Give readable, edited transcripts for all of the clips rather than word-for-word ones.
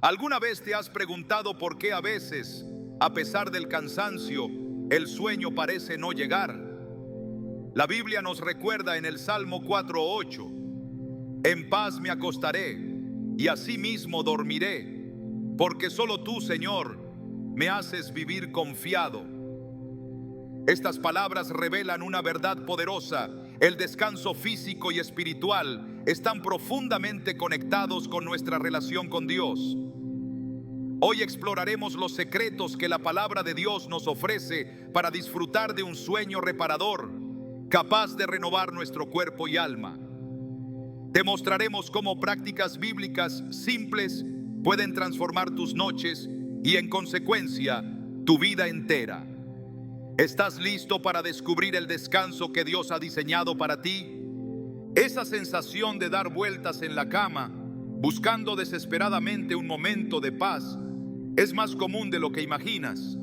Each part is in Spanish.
¿Alguna vez te has preguntado por qué a veces, a pesar del cansancio, el sueño parece no llegar? La Biblia nos recuerda en el Salmo 4:8: en paz me acostaré y asimismo dormiré, porque solo tú, Señor, me haces vivir confiado. Estas palabras revelan una verdad poderosa. El descanso físico y espiritual están profundamente conectados con nuestra relación con Dios. Hoy exploraremos los secretos que la palabra de Dios nos ofrece para disfrutar de un sueño reparador, capaz de renovar nuestro cuerpo y alma. Te mostraremos cómo prácticas bíblicas simples pueden transformar tus noches y, en consecuencia, tu vida entera. ¿Estás listo para descubrir el descanso que Dios ha diseñado para ti? Esa sensación de dar vueltas en la cama, buscando desesperadamente un momento de paz, es más común de lo que imaginas.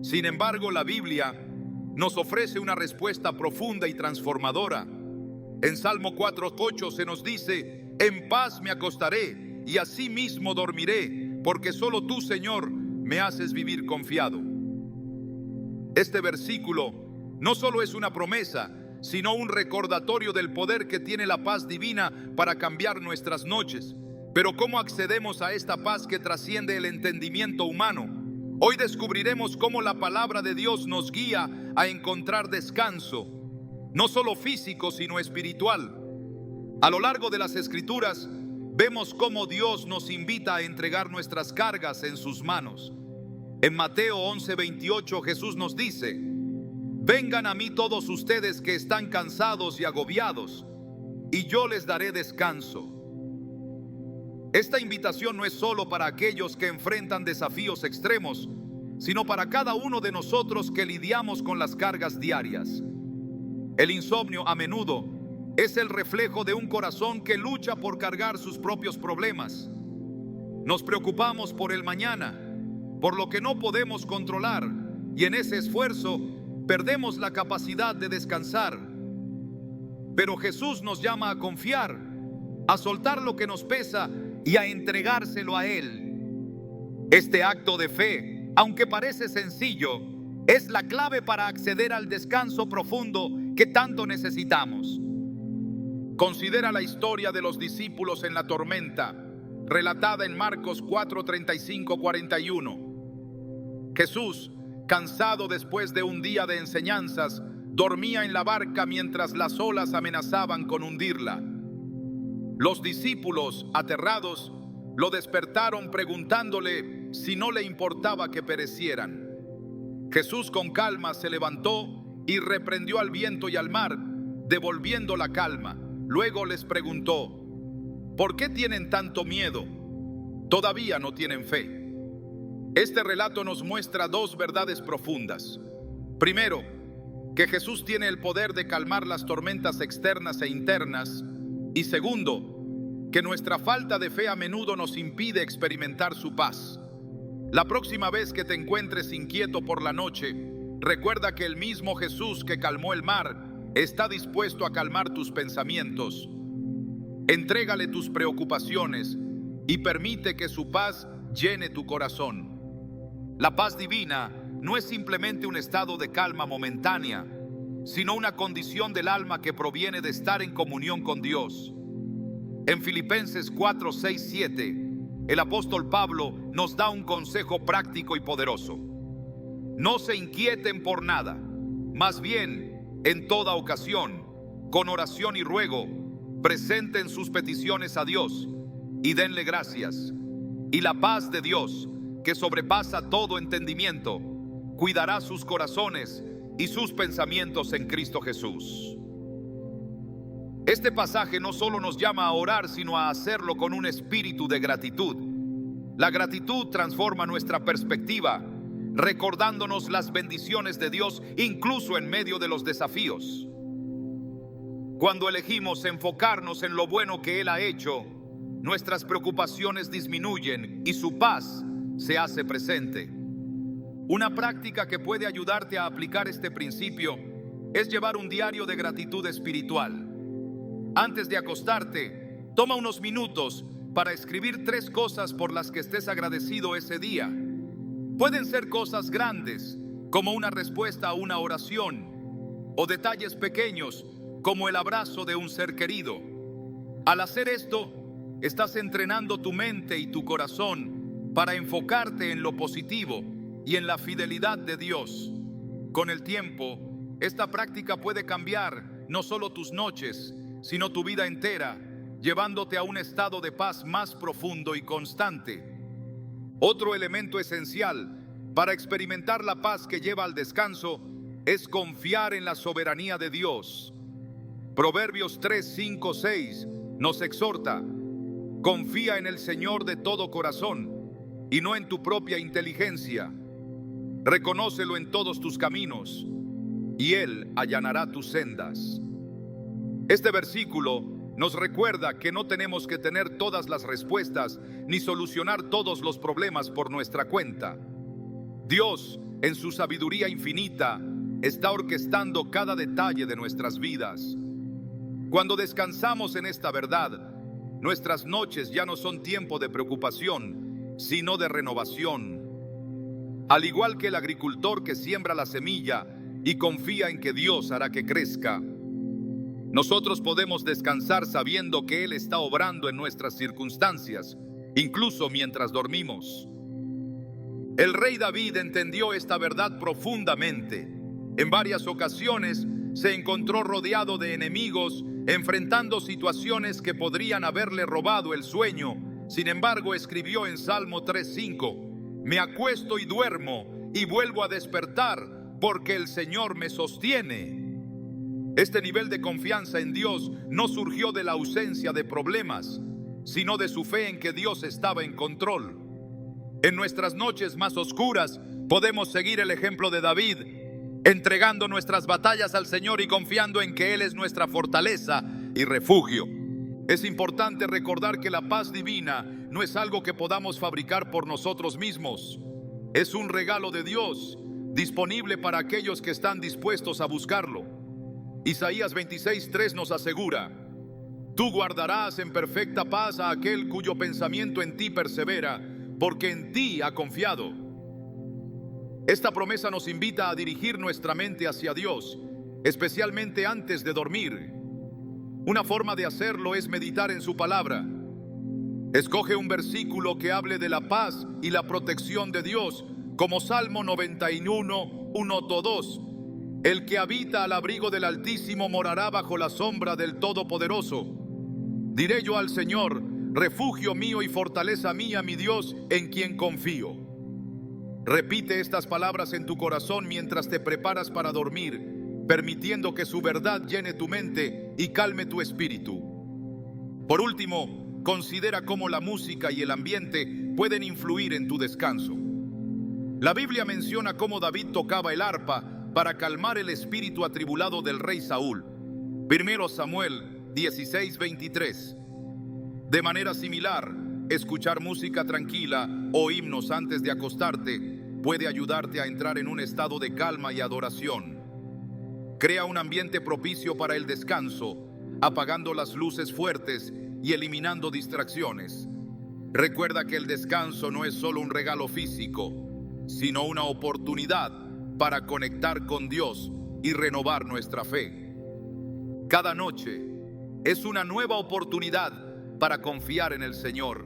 Sin embargo, la Biblia nos ofrece una respuesta profunda y transformadora. En Salmo 4:8 se nos dice: en paz me acostaré y asimismo dormiré, porque solo tú, Señor, me haces vivir confiado. Este versículo no solo es una promesa, sino un recordatorio del poder que tiene la paz divina para cambiar nuestras noches. Pero ¿cómo accedemos a esta paz que trasciende el entendimiento humano? Hoy descubriremos cómo la palabra de Dios nos guía a encontrar descanso, no solo físico, sino espiritual. A lo largo de las Escrituras, vemos cómo Dios nos invita a entregar nuestras cargas en sus manos. En Mateo 11:28 Jesús nos dice: vengan a mí todos ustedes que están cansados y agobiados, y yo les daré descanso. Esta invitación no es solo para aquellos que enfrentan desafíos extremos, sino para cada uno de nosotros que lidiamos con las cargas diarias. El insomnio a menudo es el reflejo de un corazón que lucha por cargar sus propios problemas. Nos preocupamos por el mañana, por lo que no podemos controlar, y en ese esfuerzo perdemos la capacidad de descansar. Pero Jesús nos llama a confiar, a soltar lo que nos pesa y a entregárselo a Él. Este acto de fe, aunque parece sencillo, es la clave para acceder al descanso profundo que tanto necesitamos. Considera la historia de los discípulos en la tormenta, relatada en Marcos 4:35-41. Jesús, cansado después de un día de enseñanzas, dormía en la barca mientras las olas amenazaban con hundirla. Los discípulos, aterrados, lo despertaron preguntándole si no le importaba que perecieran. Jesús con calma se levantó y reprendió al viento y al mar, devolviendo la calma. Luego les preguntó: ¿por qué tienen tanto miedo? ¿Todavía no tienen fe? Este relato nos muestra dos verdades profundas. Primero, que Jesús tiene el poder de calmar las tormentas externas e internas. Y segundo, que nuestra falta de fe a menudo nos impide experimentar su paz. La próxima vez que te encuentres inquieto por la noche, recuerda que el mismo Jesús que calmó el mar está dispuesto a calmar tus pensamientos. Entrégale tus preocupaciones y permite que su paz llene tu corazón. La paz divina no es simplemente un estado de calma momentánea, sino una condición del alma que proviene de estar en comunión con Dios. En Filipenses 4:6-7, el apóstol Pablo nos da un consejo práctico y poderoso. No se inquieten por nada, más bien, en toda ocasión, con oración y ruego, presenten sus peticiones a Dios y denle gracias. Y la paz de Dios, que sobrepasa todo entendimiento, cuidará sus corazones y sus pensamientos en Cristo Jesús. Este pasaje no solo nos llama a orar, sino a hacerlo con un espíritu de gratitud. La gratitud transforma nuestra perspectiva, recordándonos las bendiciones de Dios incluso en medio de los desafíos. Cuando elegimos enfocarnos en lo bueno que Él ha hecho, nuestras preocupaciones disminuyen y su paz se hace presente. Una práctica que puede ayudarte a aplicar este principio es llevar un diario de gratitud espiritual. Antes de acostarte, toma unos minutos para escribir 3 cosas por las que estés agradecido ese día. Pueden ser cosas grandes, como una respuesta a una oración, o detalles pequeños, como el abrazo de un ser querido. Al hacer esto, estás entrenando tu mente y tu corazón para enfocarte en lo positivo y en la fidelidad de Dios. Con el tiempo, esta práctica puede cambiar no solo tus noches, sino tu vida entera, llevándote a un estado de paz más profundo y constante. Otro elemento esencial para experimentar la paz que lleva al descanso es confiar en la soberanía de Dios. Proverbios 3, 5, 6 nos exhorta: confía en el Señor de todo corazón y no en tu propia inteligencia. Reconócelo en todos tus caminos y Él allanará tus sendas. Este versículo nos recuerda que no tenemos que tener todas las respuestas ni solucionar todos los problemas por nuestra cuenta. Dios, en su sabiduría infinita, está orquestando cada detalle de nuestras vidas. Cuando descansamos en esta verdad, nuestras noches ya no son tiempo de preocupación, sino de renovación. Al igual que el agricultor que siembra la semilla y confía en que Dios hará que crezca, nosotros podemos descansar sabiendo que Él está obrando en nuestras circunstancias, incluso mientras dormimos. El rey David entendió esta verdad profundamente. En varias ocasiones se encontró rodeado de enemigos, enfrentando situaciones que podrían haberle robado el sueño. Sin embargo, escribió en Salmo 3:5: me acuesto y duermo y vuelvo a despertar, porque el Señor me sostiene. Este nivel de confianza en Dios no surgió de la ausencia de problemas, sino de su fe en que Dios estaba en control. En nuestras noches más oscuras podemos seguir el ejemplo de David, entregando nuestras batallas al Señor y confiando en que Él es nuestra fortaleza y refugio. Es importante recordar que la paz divina no es algo que podamos fabricar por nosotros mismos. Es un regalo de Dios, disponible para aquellos que están dispuestos a buscarlo. Isaías 26:3 nos asegura: tú guardarás en perfecta paz a aquel cuyo pensamiento en ti persevera, porque en ti ha confiado. Esta promesa nos invita a dirigir nuestra mente hacia Dios, especialmente antes de dormir. Una forma de hacerlo es meditar en su palabra. Escoge un versículo que hable de la paz y la protección de Dios, como Salmo 91, 1-2. El que habita al abrigo del Altísimo morará bajo la sombra del Todopoderoso. Diré yo al Señor: refugio mío y fortaleza mía, mi Dios, en quien confío. Repite estas palabras en tu corazón mientras te preparas para dormir, permitiendo que su verdad llene tu mente y calme tu espíritu. Por último, considera cómo la música y el ambiente pueden influir en tu descanso. La Biblia menciona cómo David tocaba el arpa para calmar el espíritu atribulado del rey Saúl. 1 Samuel 16:23. De manera similar, escuchar música tranquila o himnos antes de acostarte puede ayudarte a entrar en un estado de calma y adoración. Crea un ambiente propicio para el descanso, apagando las luces fuertes y eliminando distracciones. Recuerda que el descanso no es solo un regalo físico, sino una oportunidad para conectar con Dios y renovar nuestra fe. Cada noche es una nueva oportunidad para confiar en el Señor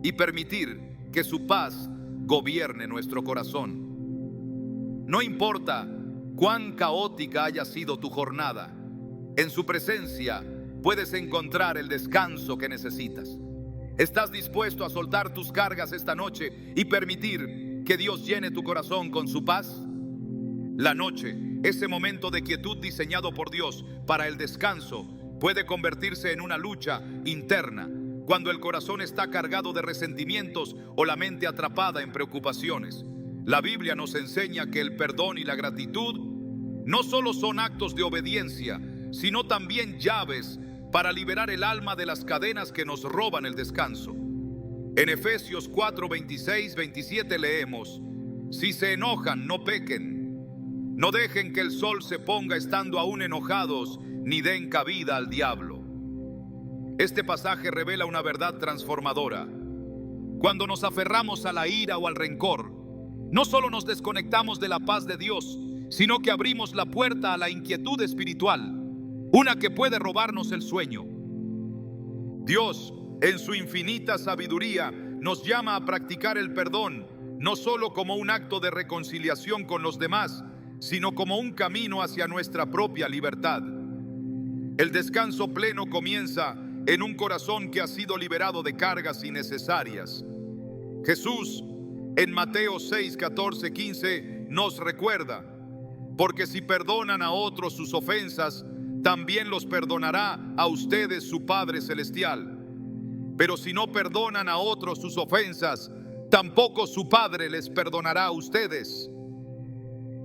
y permitir que su paz gobierne nuestro corazón. No importa cuán caótica haya sido tu jornada, en su presencia puedes encontrar el descanso que necesitas. ¿Estás dispuesto a soltar tus cargas esta noche y permitir que Dios llene tu corazón con su paz? La noche, ese momento de quietud diseñado por Dios para el descanso, puede convertirse en una lucha interna, cuando el corazón está cargado de resentimientos o la mente atrapada en preocupaciones. La Biblia nos enseña que el perdón y la gratitud no solo son actos de obediencia, sino también llaves para liberar el alma de las cadenas que nos roban el descanso. En Efesios 4, 26, 27 leemos: si se enojan, no pequen. No dejen que el sol se ponga estando aún enojados, ni den cabida al diablo. Este pasaje revela una verdad transformadora. Cuando nos aferramos a la ira o al rencor, no solo nos desconectamos de la paz de Dios, sino que abrimos la puerta a la inquietud espiritual, una que puede robarnos el sueño. Dios, en su infinita sabiduría, nos llama a practicar el perdón, no solo como un acto de reconciliación con los demás, sino como un camino hacia nuestra propia libertad. El descanso pleno comienza en un corazón que ha sido liberado de cargas innecesarias. Jesús, en Mateo 6, 14, 15, nos recuerda: porque si perdonan a otros sus ofensas, también los perdonará a ustedes su Padre Celestial. Pero si no perdonan a otros sus ofensas, tampoco su Padre les perdonará a ustedes.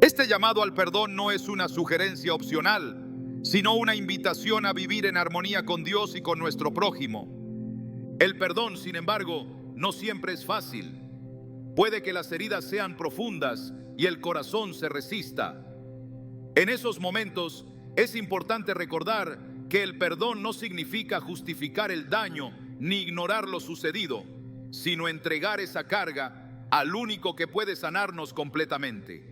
Este llamado al perdón no es una sugerencia opcional, sino una invitación a vivir en armonía con Dios y con nuestro prójimo. El perdón, sin embargo, no siempre es fácil. Puede que las heridas sean profundas y el corazón se resista. En esos momentos es importante recordar que el perdón no significa justificar el daño ni ignorar lo sucedido, sino entregar esa carga al único que puede sanarnos completamente.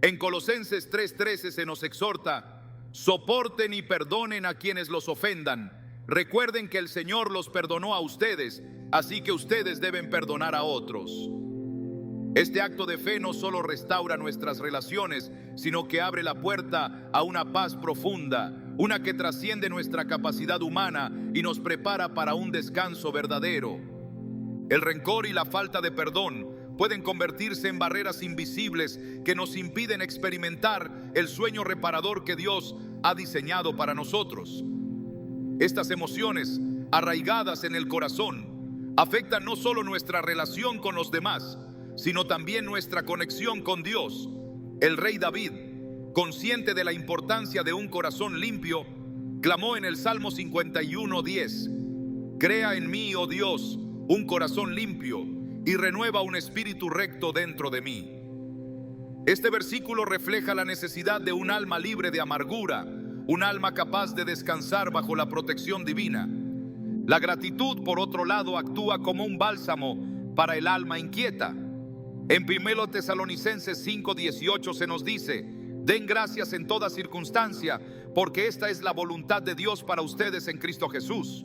En Colosenses 3:13 se nos exhorta: soporten y perdonen a quienes los ofendan. Recuerden que el Señor los perdonó a ustedes, así que ustedes deben perdonar a otros. Este acto de fe no solo restaura nuestras relaciones, sino que abre la puerta a una paz profunda, una que trasciende nuestra capacidad humana y nos prepara para un descanso verdadero. El rencor y la falta de perdón pueden convertirse en barreras invisibles que nos impiden experimentar el sueño reparador que Dios ha diseñado para nosotros. Estas emociones, arraigadas en el corazón, afectan no solo nuestra relación con los demás, sino también nuestra conexión con Dios. El rey David, consciente de la importancia de un corazón limpio, clamó en el Salmo 51:10: crea en mí, oh Dios, un corazón limpio y renueva un espíritu recto dentro de mí. Este versículo refleja la necesidad de un alma libre de amargura, un alma capaz de descansar bajo la protección divina. La gratitud, por otro lado, actúa como un bálsamo para el alma inquieta. En 1 Tesalonicenses 5:18 se nos dice: den gracias en toda circunstancia, porque esta es la voluntad de Dios para ustedes en Cristo Jesús.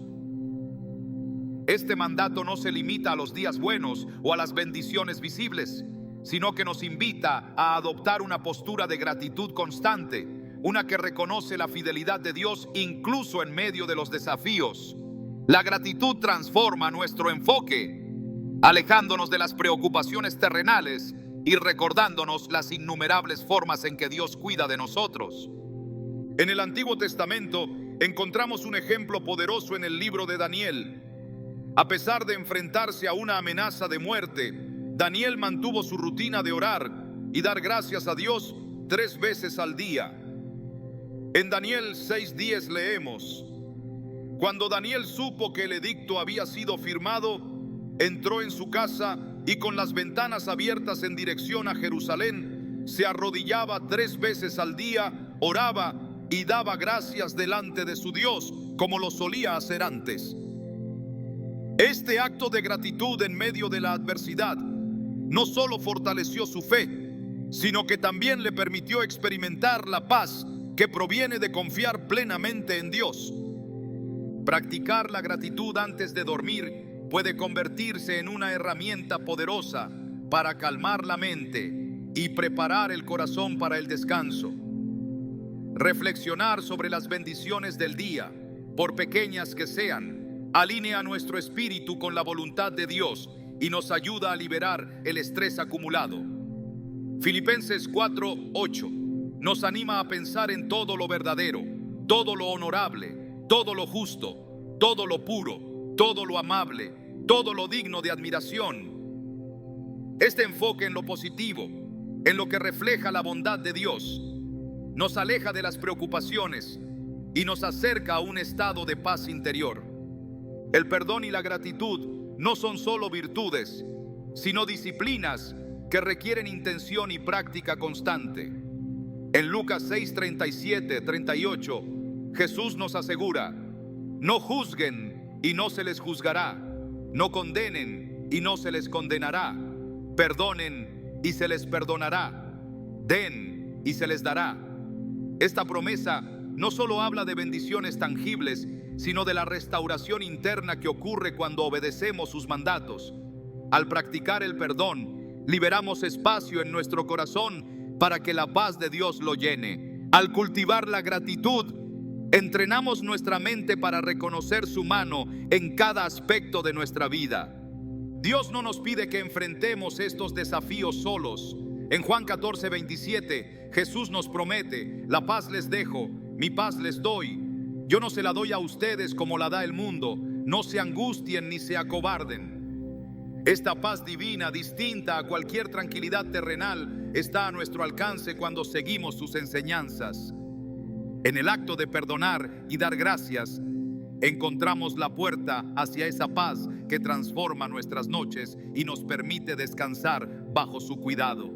Este mandato no se limita a los días buenos o a las bendiciones visibles, sino que nos invita a adoptar una postura de gratitud constante, una que reconoce la fidelidad de Dios incluso en medio de los desafíos. La gratitud transforma nuestro enfoque, alejándonos de las preocupaciones terrenales y recordándonos las innumerables formas en que Dios cuida de nosotros. En el Antiguo Testamento encontramos un ejemplo poderoso en el libro de Daniel. A pesar de enfrentarse a una amenaza de muerte, Daniel mantuvo su rutina de orar y dar gracias a Dios 3 veces al día. En Daniel 6:10 leemos: cuando Daniel supo que el edicto había sido firmado, entró en su casa y con las ventanas abiertas en dirección a Jerusalén, se arrodillaba 3 veces al día, oraba y daba gracias delante de su Dios, como lo solía hacer antes. Este acto de gratitud en medio de la adversidad no solo fortaleció su fe, sino que también le permitió experimentar la paz que proviene de confiar plenamente en Dios. Practicar la gratitud antes de dormir puede convertirse en una herramienta poderosa para calmar la mente y preparar el corazón para el descanso. Reflexionar sobre las bendiciones del día, por pequeñas que sean, alinea nuestro espíritu con la voluntad de Dios y nos ayuda a liberar el estrés acumulado. Filipenses 4:8 nos anima a pensar en todo lo verdadero, todo lo honorable, todo lo justo, todo lo puro, todo lo amable, todo lo digno de admiración. Este enfoque en lo positivo, en lo que refleja la bondad de Dios, nos aleja de las preocupaciones y nos acerca a un estado de paz interior. El perdón y la gratitud no son solo virtudes, sino disciplinas que requieren intención y práctica constante. En Lucas 6:37-38, Jesús nos asegura: no juzguen y no se les juzgará. No condenen y no se les condenará. Perdonen y se les perdonará. Den y se les dará. Esta promesa no solo habla de bendiciones tangibles, sino de la restauración interna que ocurre cuando obedecemos sus mandatos. Al practicar el perdón, liberamos espacio en nuestro corazón para que la paz de Dios lo llene. Al cultivar la gratitud, entrenamos nuestra mente para reconocer su mano en cada aspecto de nuestra vida. Dios no nos pide que enfrentemos estos desafíos solos. En Juan 14:27, Jesús nos promete: la paz les dejo, mi paz les doy. Yo no se la doy a ustedes como la da el mundo. No se angustien ni se acobarden. Esta paz divina, distinta a cualquier tranquilidad terrenal, está a nuestro alcance cuando seguimos sus enseñanzas. En el acto de perdonar y dar gracias, encontramos la puerta hacia esa paz que transforma nuestras noches y nos permite descansar bajo su cuidado.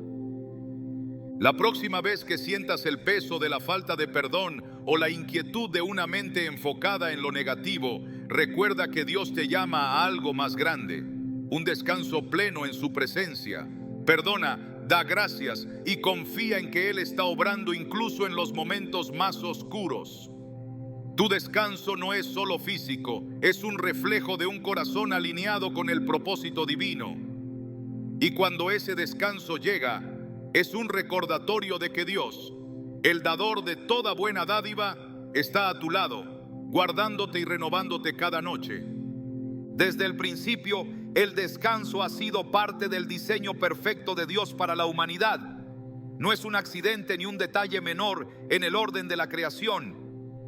La próxima vez que sientas el peso de la falta de perdón o la inquietud de una mente enfocada en lo negativo, recuerda que Dios te llama a algo más grande, un descanso pleno en su presencia. Perdona, da gracias y confía en que Él está obrando incluso en los momentos más oscuros. Tu descanso no es solo físico, es un reflejo de un corazón alineado con el propósito divino. Y cuando ese descanso llega, es un recordatorio de que Dios, el dador de toda buena dádiva, está a tu lado, guardándote y renovándote cada noche. Desde el principio, el descanso ha sido parte del diseño perfecto de Dios para la humanidad. No es un accidente ni un detalle menor en el orden de la creación,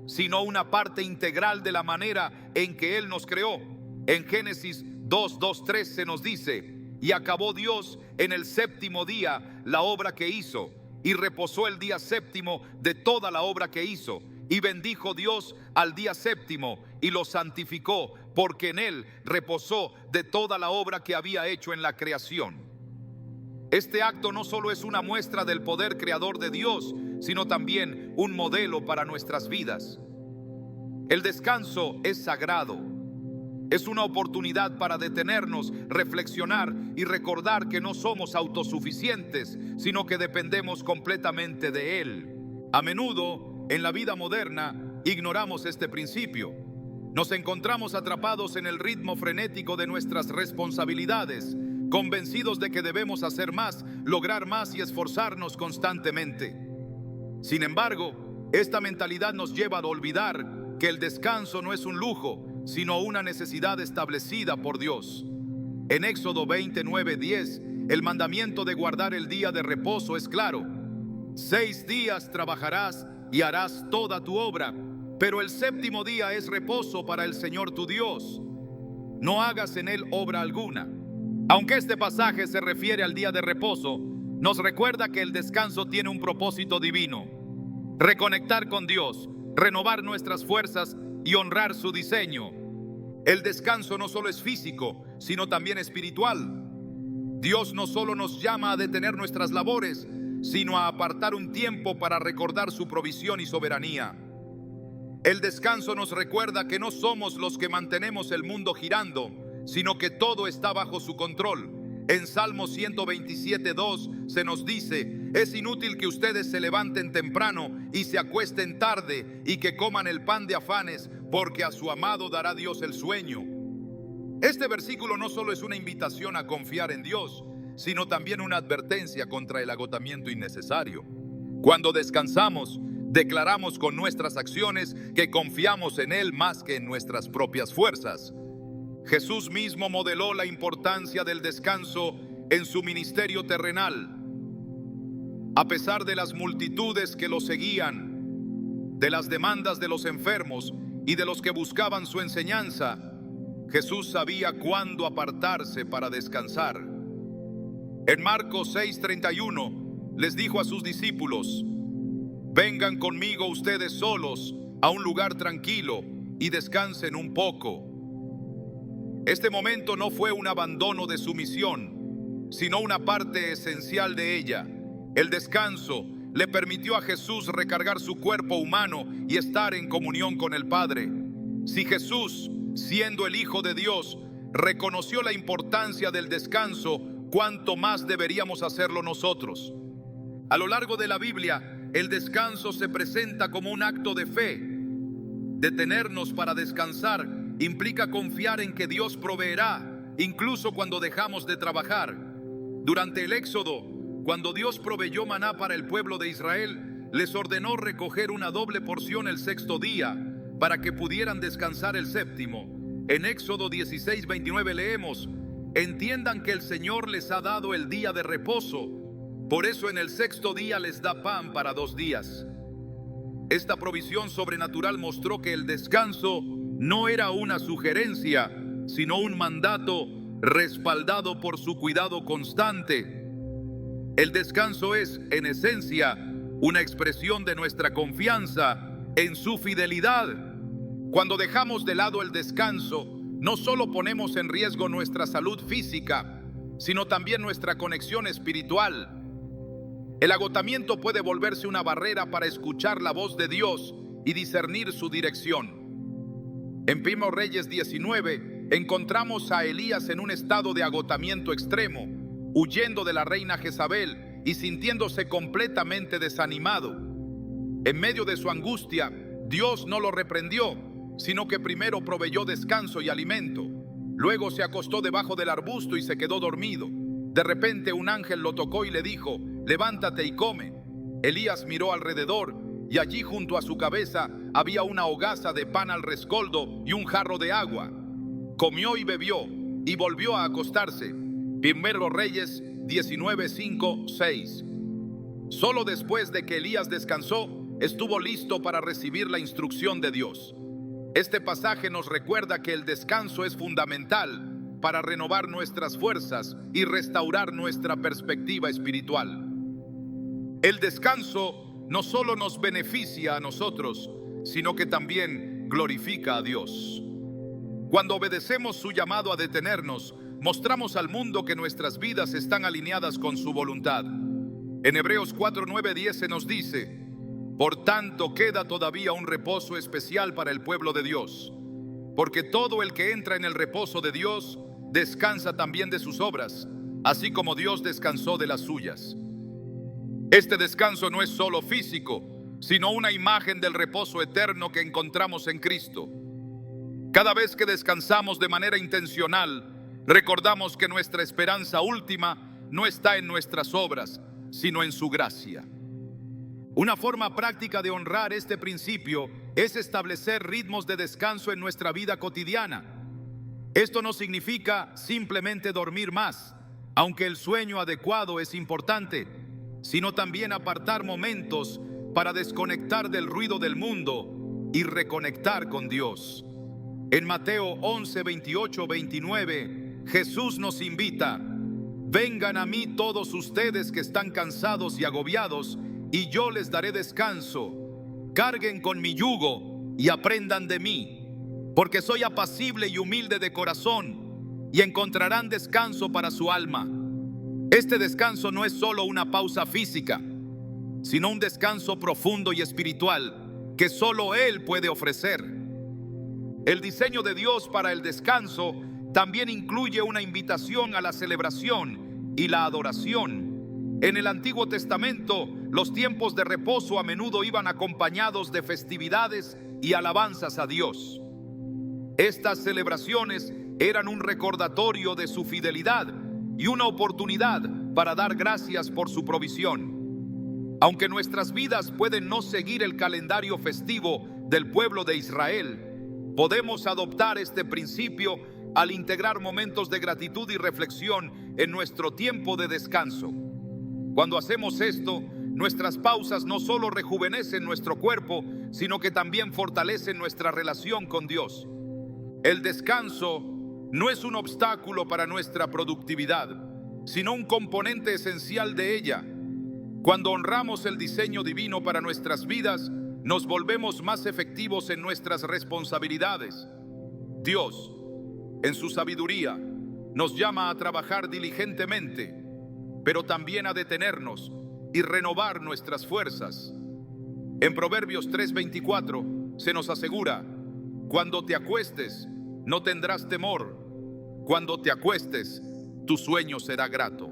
sino una parte integral de la manera en que Él nos creó. En Génesis 2:3 se nos dice: y acabó Dios en el séptimo día la obra que hizo, y reposó el día séptimo de toda la obra que hizo. Y bendijo Dios al día séptimo y lo santificó, porque en él reposó de toda la obra que había hecho en la creación. Este acto no solo es una muestra del poder creador de Dios, sino también un modelo para nuestras vidas. El descanso es sagrado. Es una oportunidad para detenernos, reflexionar y recordar que no somos autosuficientes, sino que dependemos completamente de Él. A menudo, en la vida moderna, ignoramos este principio. Nos encontramos atrapados en el ritmo frenético de nuestras responsabilidades, convencidos de que debemos hacer más, lograr más y esforzarnos constantemente. Sin embargo, esta mentalidad nos lleva a olvidar que el descanso no es un lujo, sino una necesidad establecida por Dios. En Éxodo 29:10, el mandamiento de guardar el día de reposo es claro: 6 días trabajarás y harás toda tu obra, pero el séptimo día es reposo para el Señor tu Dios. No hagas en él obra alguna. Aunque este pasaje se refiere al día de reposo, nos recuerda que el descanso tiene un propósito divino: reconectar con Dios, renovar nuestras fuerzas y honrar su diseño. El descanso no solo es físico, sino también espiritual. Dios no solo nos llama a detener nuestras labores, sino a apartar un tiempo para recordar su provisión y soberanía. El descanso nos recuerda que no somos los que mantenemos el mundo girando, sino que todo está bajo su control. En Salmo 127:2 se nos dice: es inútil que ustedes se levanten temprano y se acuesten tarde y que coman el pan de afanes, porque a su amado dará Dios el sueño. Este versículo no solo es una invitación a confiar en Dios, sino también una advertencia contra el agotamiento innecesario. Cuando descansamos, declaramos con nuestras acciones que confiamos en Él más que en nuestras propias fuerzas. Jesús mismo modeló la importancia del descanso en su ministerio terrenal. A pesar de las multitudes que lo seguían, de las demandas de los enfermos y de los que buscaban su enseñanza, Jesús sabía cuándo apartarse para descansar. En Marcos 6:31 les dijo a sus discípulos: vengan conmigo ustedes solos a un lugar tranquilo y descansen un poco. Este momento no fue un abandono de su misión, sino una parte esencial de ella. El descanso le permitió a Jesús recargar su cuerpo humano y estar en comunión con el Padre. Si Jesús, siendo el Hijo de Dios, reconoció la importancia del descanso, cuánto más deberíamos hacerlo nosotros. A lo largo de la Biblia, el descanso se presenta como un acto de fe. Detenernos para descansar implica confiar en que Dios proveerá, incluso cuando dejamos de trabajar. Durante el Éxodo, cuando Dios proveyó maná para el pueblo de Israel, les ordenó recoger una doble porción el sexto día, para que pudieran descansar el séptimo. En Éxodo 16:29 leemos: entiendan que el Señor les ha dado el día de reposo, por eso en el sexto día les da pan para 2 días. Esta provisión sobrenatural mostró que el descanso no era una sugerencia, sino un mandato respaldado por su cuidado constante. El descanso es, en esencia, una expresión de nuestra confianza en su fidelidad. Cuando dejamos de lado el descanso, no solo ponemos en riesgo nuestra salud física, sino también nuestra conexión espiritual. El agotamiento puede volverse una barrera para escuchar la voz de Dios y discernir su dirección. En 1 Reyes 19 encontramos a Elías en un estado de agotamiento extremo, huyendo de la reina Jezabel y sintiéndose completamente desanimado. En medio de su angustia, Dios no lo reprendió, sino que primero proveyó descanso y alimento. Luego se acostó debajo del arbusto y se quedó dormido. De repente un ángel lo tocó y le dijo: levántate y come. Elías miró alrededor y allí junto a su cabeza había una hogaza de pan al rescoldo y un jarro de agua. Comió y bebió y volvió a acostarse. 1 Reyes 19, 5, 6. Solo después de que Elías descansó, estuvo listo para recibir la instrucción de Dios. Este pasaje nos recuerda que el descanso es fundamental para renovar nuestras fuerzas y restaurar nuestra perspectiva espiritual. El descanso no solo nos beneficia a nosotros, sino que también glorifica a Dios. Cuando obedecemos su llamado a detenernos, mostramos al mundo que nuestras vidas están alineadas con su voluntad. En Hebreos 4, 9, 10 se nos dice: por tanto queda todavía un reposo especial para el pueblo de Dios, porque todo el que entra en el reposo de Dios descansa también de sus obras, así como Dios descansó de las suyas. Este descanso no es solo físico, sino una imagen del reposo eterno que encontramos en Cristo. Cada vez que descansamos de manera intencional, recordamos que nuestra esperanza última no está en nuestras obras, sino en su gracia. Una forma práctica de honrar este principio es establecer ritmos de descanso en nuestra vida cotidiana. Esto no significa simplemente dormir más, aunque el sueño adecuado es importante, sino también apartar momentos para desconectar del ruido del mundo y reconectar con Dios. En Mateo 11, 28, 29, Jesús nos invita: vengan a mí todos ustedes que están cansados y agobiados, y yo les daré descanso. Carguen con mi yugo y aprendan de mí, porque soy apacible y humilde de corazón, y encontrarán descanso para su alma. Este descanso no es solo una pausa física, sino un descanso profundo y espiritual que solo Él puede ofrecer. El diseño de Dios para el descanso también incluye una invitación a la celebración y la adoración. En el Antiguo Testamento, los tiempos de reposo a menudo iban acompañados de festividades y alabanzas a Dios. Estas celebraciones eran un recordatorio de su fidelidad y una oportunidad para dar gracias por su provisión. Aunque nuestras vidas pueden no seguir el calendario festivo del pueblo de Israel, podemos adoptar este principio al integrar momentos de gratitud y reflexión en nuestro tiempo de descanso. Cuando hacemos esto, nuestras pausas no solo rejuvenecen nuestro cuerpo, sino que también fortalecen nuestra relación con Dios. El descanso no es un obstáculo para nuestra productividad, sino un componente esencial de ella. Cuando honramos el diseño divino para nuestras vidas, nos volvemos más efectivos en nuestras responsabilidades. Dios, en su sabiduría, nos llama a trabajar diligentemente, pero también a detenernos y renovar nuestras fuerzas. En Proverbios 3:24 se nos asegura: cuando te acuestes, no tendrás temor. Cuando te acuestes, tu sueño será grato.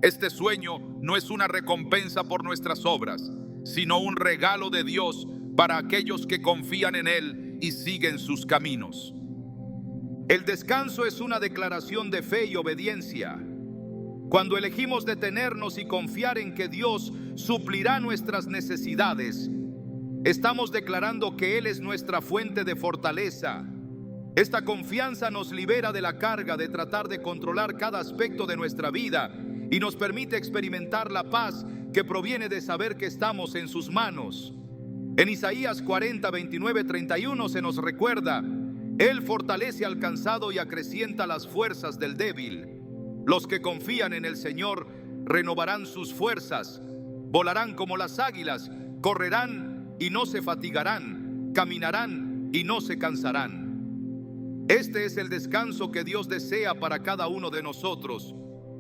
Este sueño no es una recompensa por nuestras obras, sino un regalo de Dios para aquellos que confían en Él y siguen sus caminos. El descanso es una declaración de fe y obediencia. Cuando elegimos detenernos y confiar en que Dios suplirá nuestras necesidades, estamos declarando que Él es nuestra fuente de fortaleza. Esta confianza nos libera de la carga de tratar de controlar cada aspecto de nuestra vida y nos permite experimentar la paz que proviene de saber que estamos en sus manos. En Isaías 40, 29, 31 se nos recuerda: Él fortalece al cansado y acrecienta las fuerzas del débil. Los que confían en el Señor renovarán sus fuerzas, volarán como las águilas, correrán y no se fatigarán, caminarán y no se cansarán. Este es el descanso que Dios desea para cada uno de nosotros,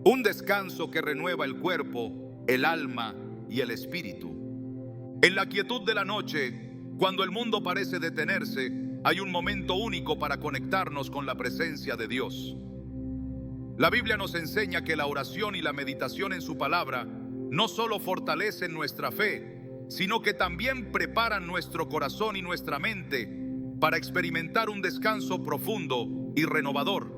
un descanso que renueva el cuerpo, el alma y el espíritu. En la quietud de la noche, cuando el mundo parece detenerse, hay un momento único para conectarnos con la presencia de Dios. La Biblia nos enseña que la oración y la meditación en su palabra no solo fortalecen nuestra fe, sino que también preparan nuestro corazón y nuestra mente para experimentar un descanso profundo y renovador.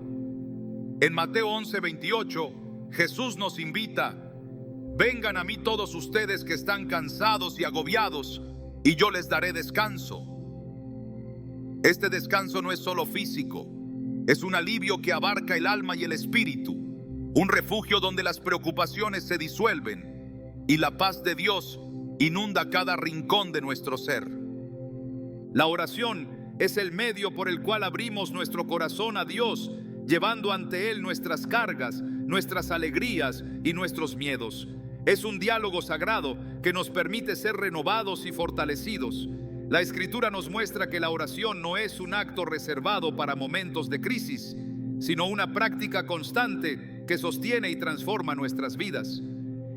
En Mateo 11, 28, Jesús nos invita: vengan a mí todos ustedes que están cansados y agobiados, y yo les daré descanso. Este descanso no es solo físico, es un alivio que abarca el alma y el espíritu, un refugio donde las preocupaciones se disuelven y la paz de Dios inunda cada rincón de nuestro ser. La oración es el medio por el cual abrimos nuestro corazón a Dios, llevando ante Él nuestras cargas, nuestras alegrías y nuestros miedos. Es un diálogo sagrado que nos permite ser renovados y fortalecidos. La Escritura nos muestra que la oración no es un acto reservado para momentos de crisis, sino una práctica constante que sostiene y transforma nuestras vidas.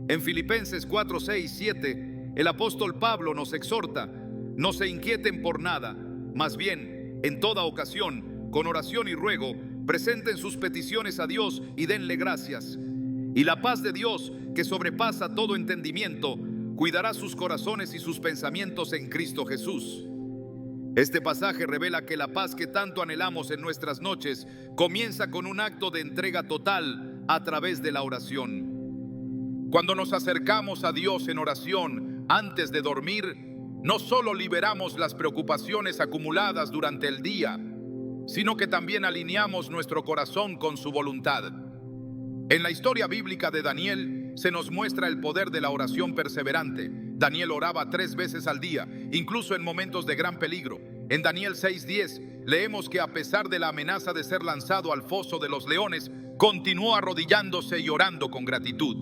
En Filipenses 4, 6, 7, el apóstol Pablo nos exhorta: no se inquieten por nada, más bien, en toda ocasión, con oración y ruego, presenten sus peticiones a Dios y denle gracias. Y la paz de Dios, que sobrepasa todo entendimiento, cuidará sus corazones y sus pensamientos en Cristo Jesús. Este pasaje revela que la paz que tanto anhelamos en nuestras noches comienza con un acto de entrega total a través de la oración. Cuando nos acercamos a Dios en oración antes de dormir, no solo liberamos las preocupaciones acumuladas durante el día, sino que también alineamos nuestro corazón con su voluntad. En la historia bíblica de Daniel se nos muestra el poder de la oración perseverante. Daniel oraba 3 veces al día, incluso en momentos de gran peligro. En Daniel 6:10 leemos que a pesar de la amenaza de ser lanzado al foso de los leones, continuó arrodillándose y orando con gratitud.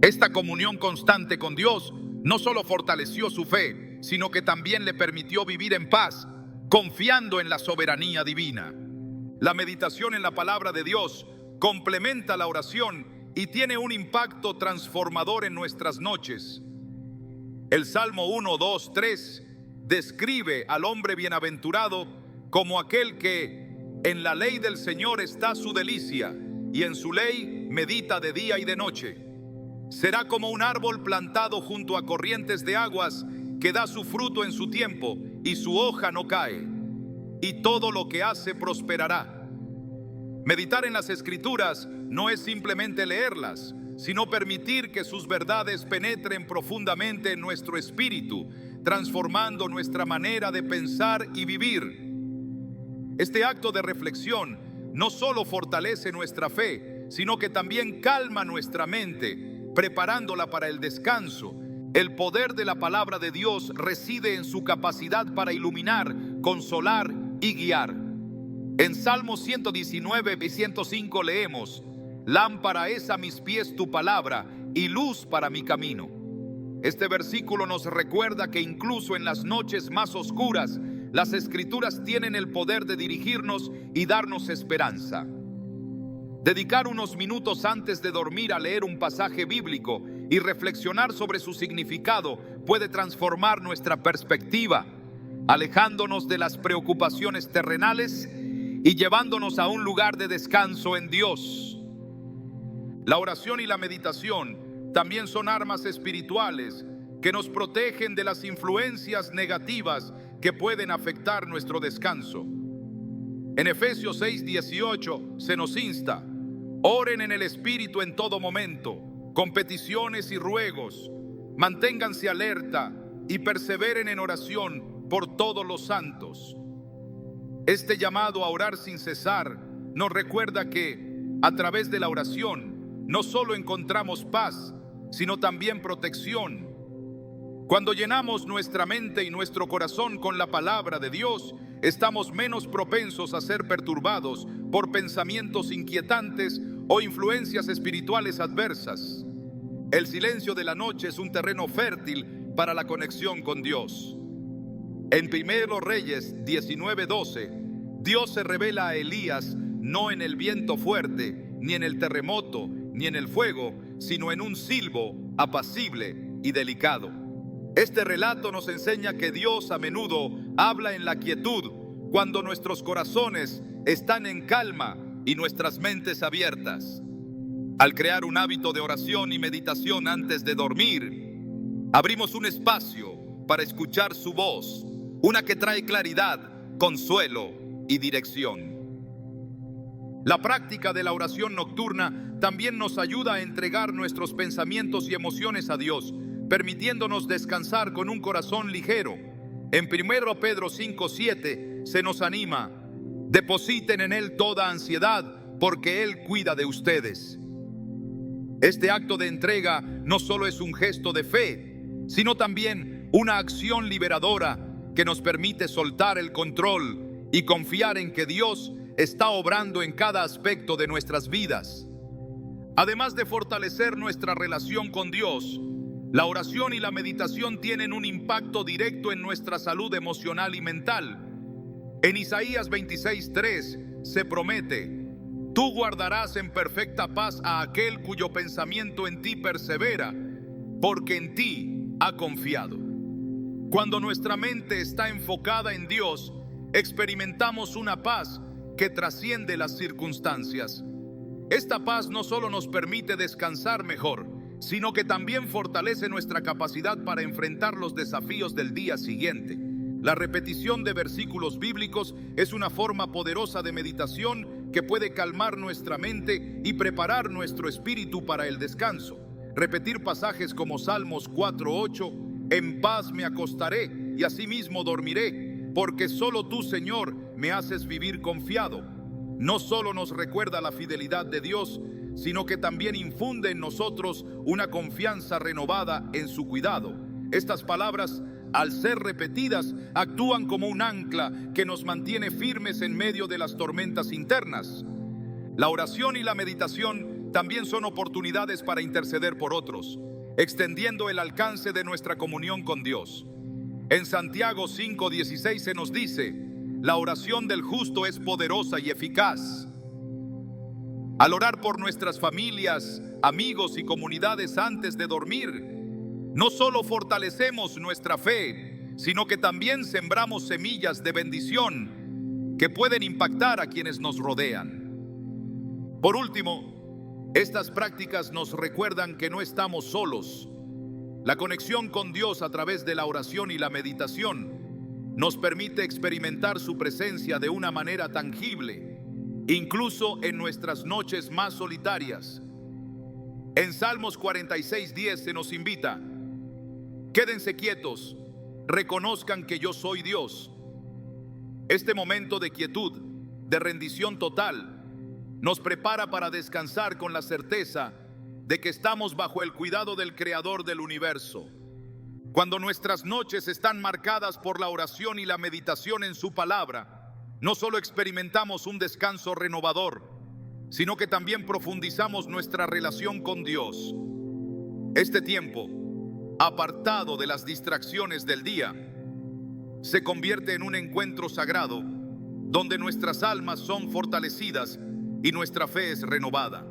Esta comunión constante con Dios no solo fortaleció su fe, sino que también le permitió vivir en paz, confiando en la soberanía divina. La meditación en la palabra de Dios complementa la oración y tiene un impacto transformador en nuestras noches. El Salmo 1, 2, 3 describe al hombre bienaventurado como aquel que en la ley del Señor está su delicia y en su ley medita de día y de noche. Será como un árbol plantado junto a corrientes de aguas que da su fruto en su tiempo y su hoja no cae, y todo lo que hace prosperará. Meditar en las Escrituras no es simplemente leerlas, sino permitir que sus verdades penetren profundamente en nuestro espíritu, transformando nuestra manera de pensar y vivir. Este acto de reflexión no solo fortalece nuestra fe, sino que también calma nuestra mente, preparándola para el descanso. El poder de la palabra de Dios reside en su capacidad para iluminar, consolar y guiar. En Salmos 119 y 105 leemos: lámpara es a mis pies tu palabra y luz para mi camino. Este versículo nos recuerda que incluso en las noches más oscuras, las Escrituras tienen el poder de dirigirnos y darnos esperanza. Dedicar unos minutos antes de dormir a leer un pasaje bíblico y reflexionar sobre su significado puede transformar nuestra perspectiva. alejándonos de las preocupaciones terrenales y llevándonos a un lugar de descanso en Dios. La oración y la meditación también son armas espirituales que nos protegen de las influencias negativas que pueden afectar nuestro descanso. En Efesios 6:18 se nos insta: oren en el Espíritu en todo momento, con peticiones y ruegos, manténganse alerta y perseveren en oración por todos los santos. Este llamado a orar sin cesar nos recuerda que, a través de la oración, no solo encontramos paz, sino también protección. Cuando llenamos nuestra mente y nuestro corazón con la palabra de Dios, estamos menos propensos a ser perturbados por pensamientos inquietantes o influencias espirituales adversas. El silencio de la noche es un terreno fértil para la conexión con Dios. En 1 Reyes 19:12, Dios se revela a Elías no en el viento fuerte, ni en el terremoto, ni en el fuego, sino en un silbo apacible y delicado. Este relato nos enseña que Dios a menudo habla en la quietud, cuando nuestros corazones están en calma y nuestras mentes abiertas. Al crear un hábito de oración y meditación antes de dormir, abrimos un espacio para escuchar su voz, una que trae claridad, consuelo y dirección. La práctica de la oración nocturna también nos ayuda a entregar nuestros pensamientos y emociones a Dios, permitiéndonos descansar con un corazón ligero. En 1 Pedro 5:7 se nos anima: depositen en Él toda ansiedad, porque Él cuida de ustedes. Este acto de entrega no solo es un gesto de fe, sino también una acción liberadora que nos permite soltar el control y confiar en que Dios está obrando en cada aspecto de nuestras vidas. Además de fortalecer nuestra relación con Dios, la oración y la meditación tienen un impacto directo en nuestra salud emocional y mental. En Isaías 26:3 se promete: tú guardarás en perfecta paz a aquel cuyo pensamiento en ti persevera, porque en ti ha confiado. Cuando nuestra mente está enfocada en Dios, experimentamos una paz que trasciende las circunstancias. Esta paz no solo nos permite descansar mejor, sino que también fortalece nuestra capacidad para enfrentar los desafíos del día siguiente. La repetición de versículos bíblicos es una forma poderosa de meditación que puede calmar nuestra mente y preparar nuestro espíritu para el descanso. Repetir pasajes como Salmos 4:8, en paz me acostaré y asimismo dormiré, porque solo tú, Señor, me haces vivir confiado. No solo nos recuerda la fidelidad de Dios, sino que también infunde en nosotros una confianza renovada en su cuidado. Estas palabras, al ser repetidas, actúan como un ancla que nos mantiene firmes en medio de las tormentas internas. La oración y la meditación también son oportunidades para interceder por otros, extendiendo el alcance de nuestra comunión con Dios. En Santiago 5:16 se nos dice: la oración del justo es poderosa y eficaz. Al orar por nuestras familias, amigos y comunidades antes de dormir, no solo fortalecemos nuestra fe, sino que también sembramos semillas de bendición que pueden impactar a quienes nos rodean. Por último, estas prácticas nos recuerdan que no estamos solos. La conexión con Dios a través de la oración y la meditación nos permite experimentar su presencia de una manera tangible, incluso en nuestras noches más solitarias. En Salmos 46:10 se nos invita: quédense quietos, reconozcan que yo soy Dios. Este momento de quietud, de rendición total, nos prepara para descansar con la certeza de que estamos bajo el cuidado del Creador del universo. Cuando nuestras noches están marcadas por la oración y la meditación en su palabra, no solo experimentamos un descanso renovador, sino que también profundizamos nuestra relación con Dios. Este tiempo, apartado de las distracciones del día, se convierte en un encuentro sagrado donde nuestras almas son fortalecidas y nuestra fe es renovada.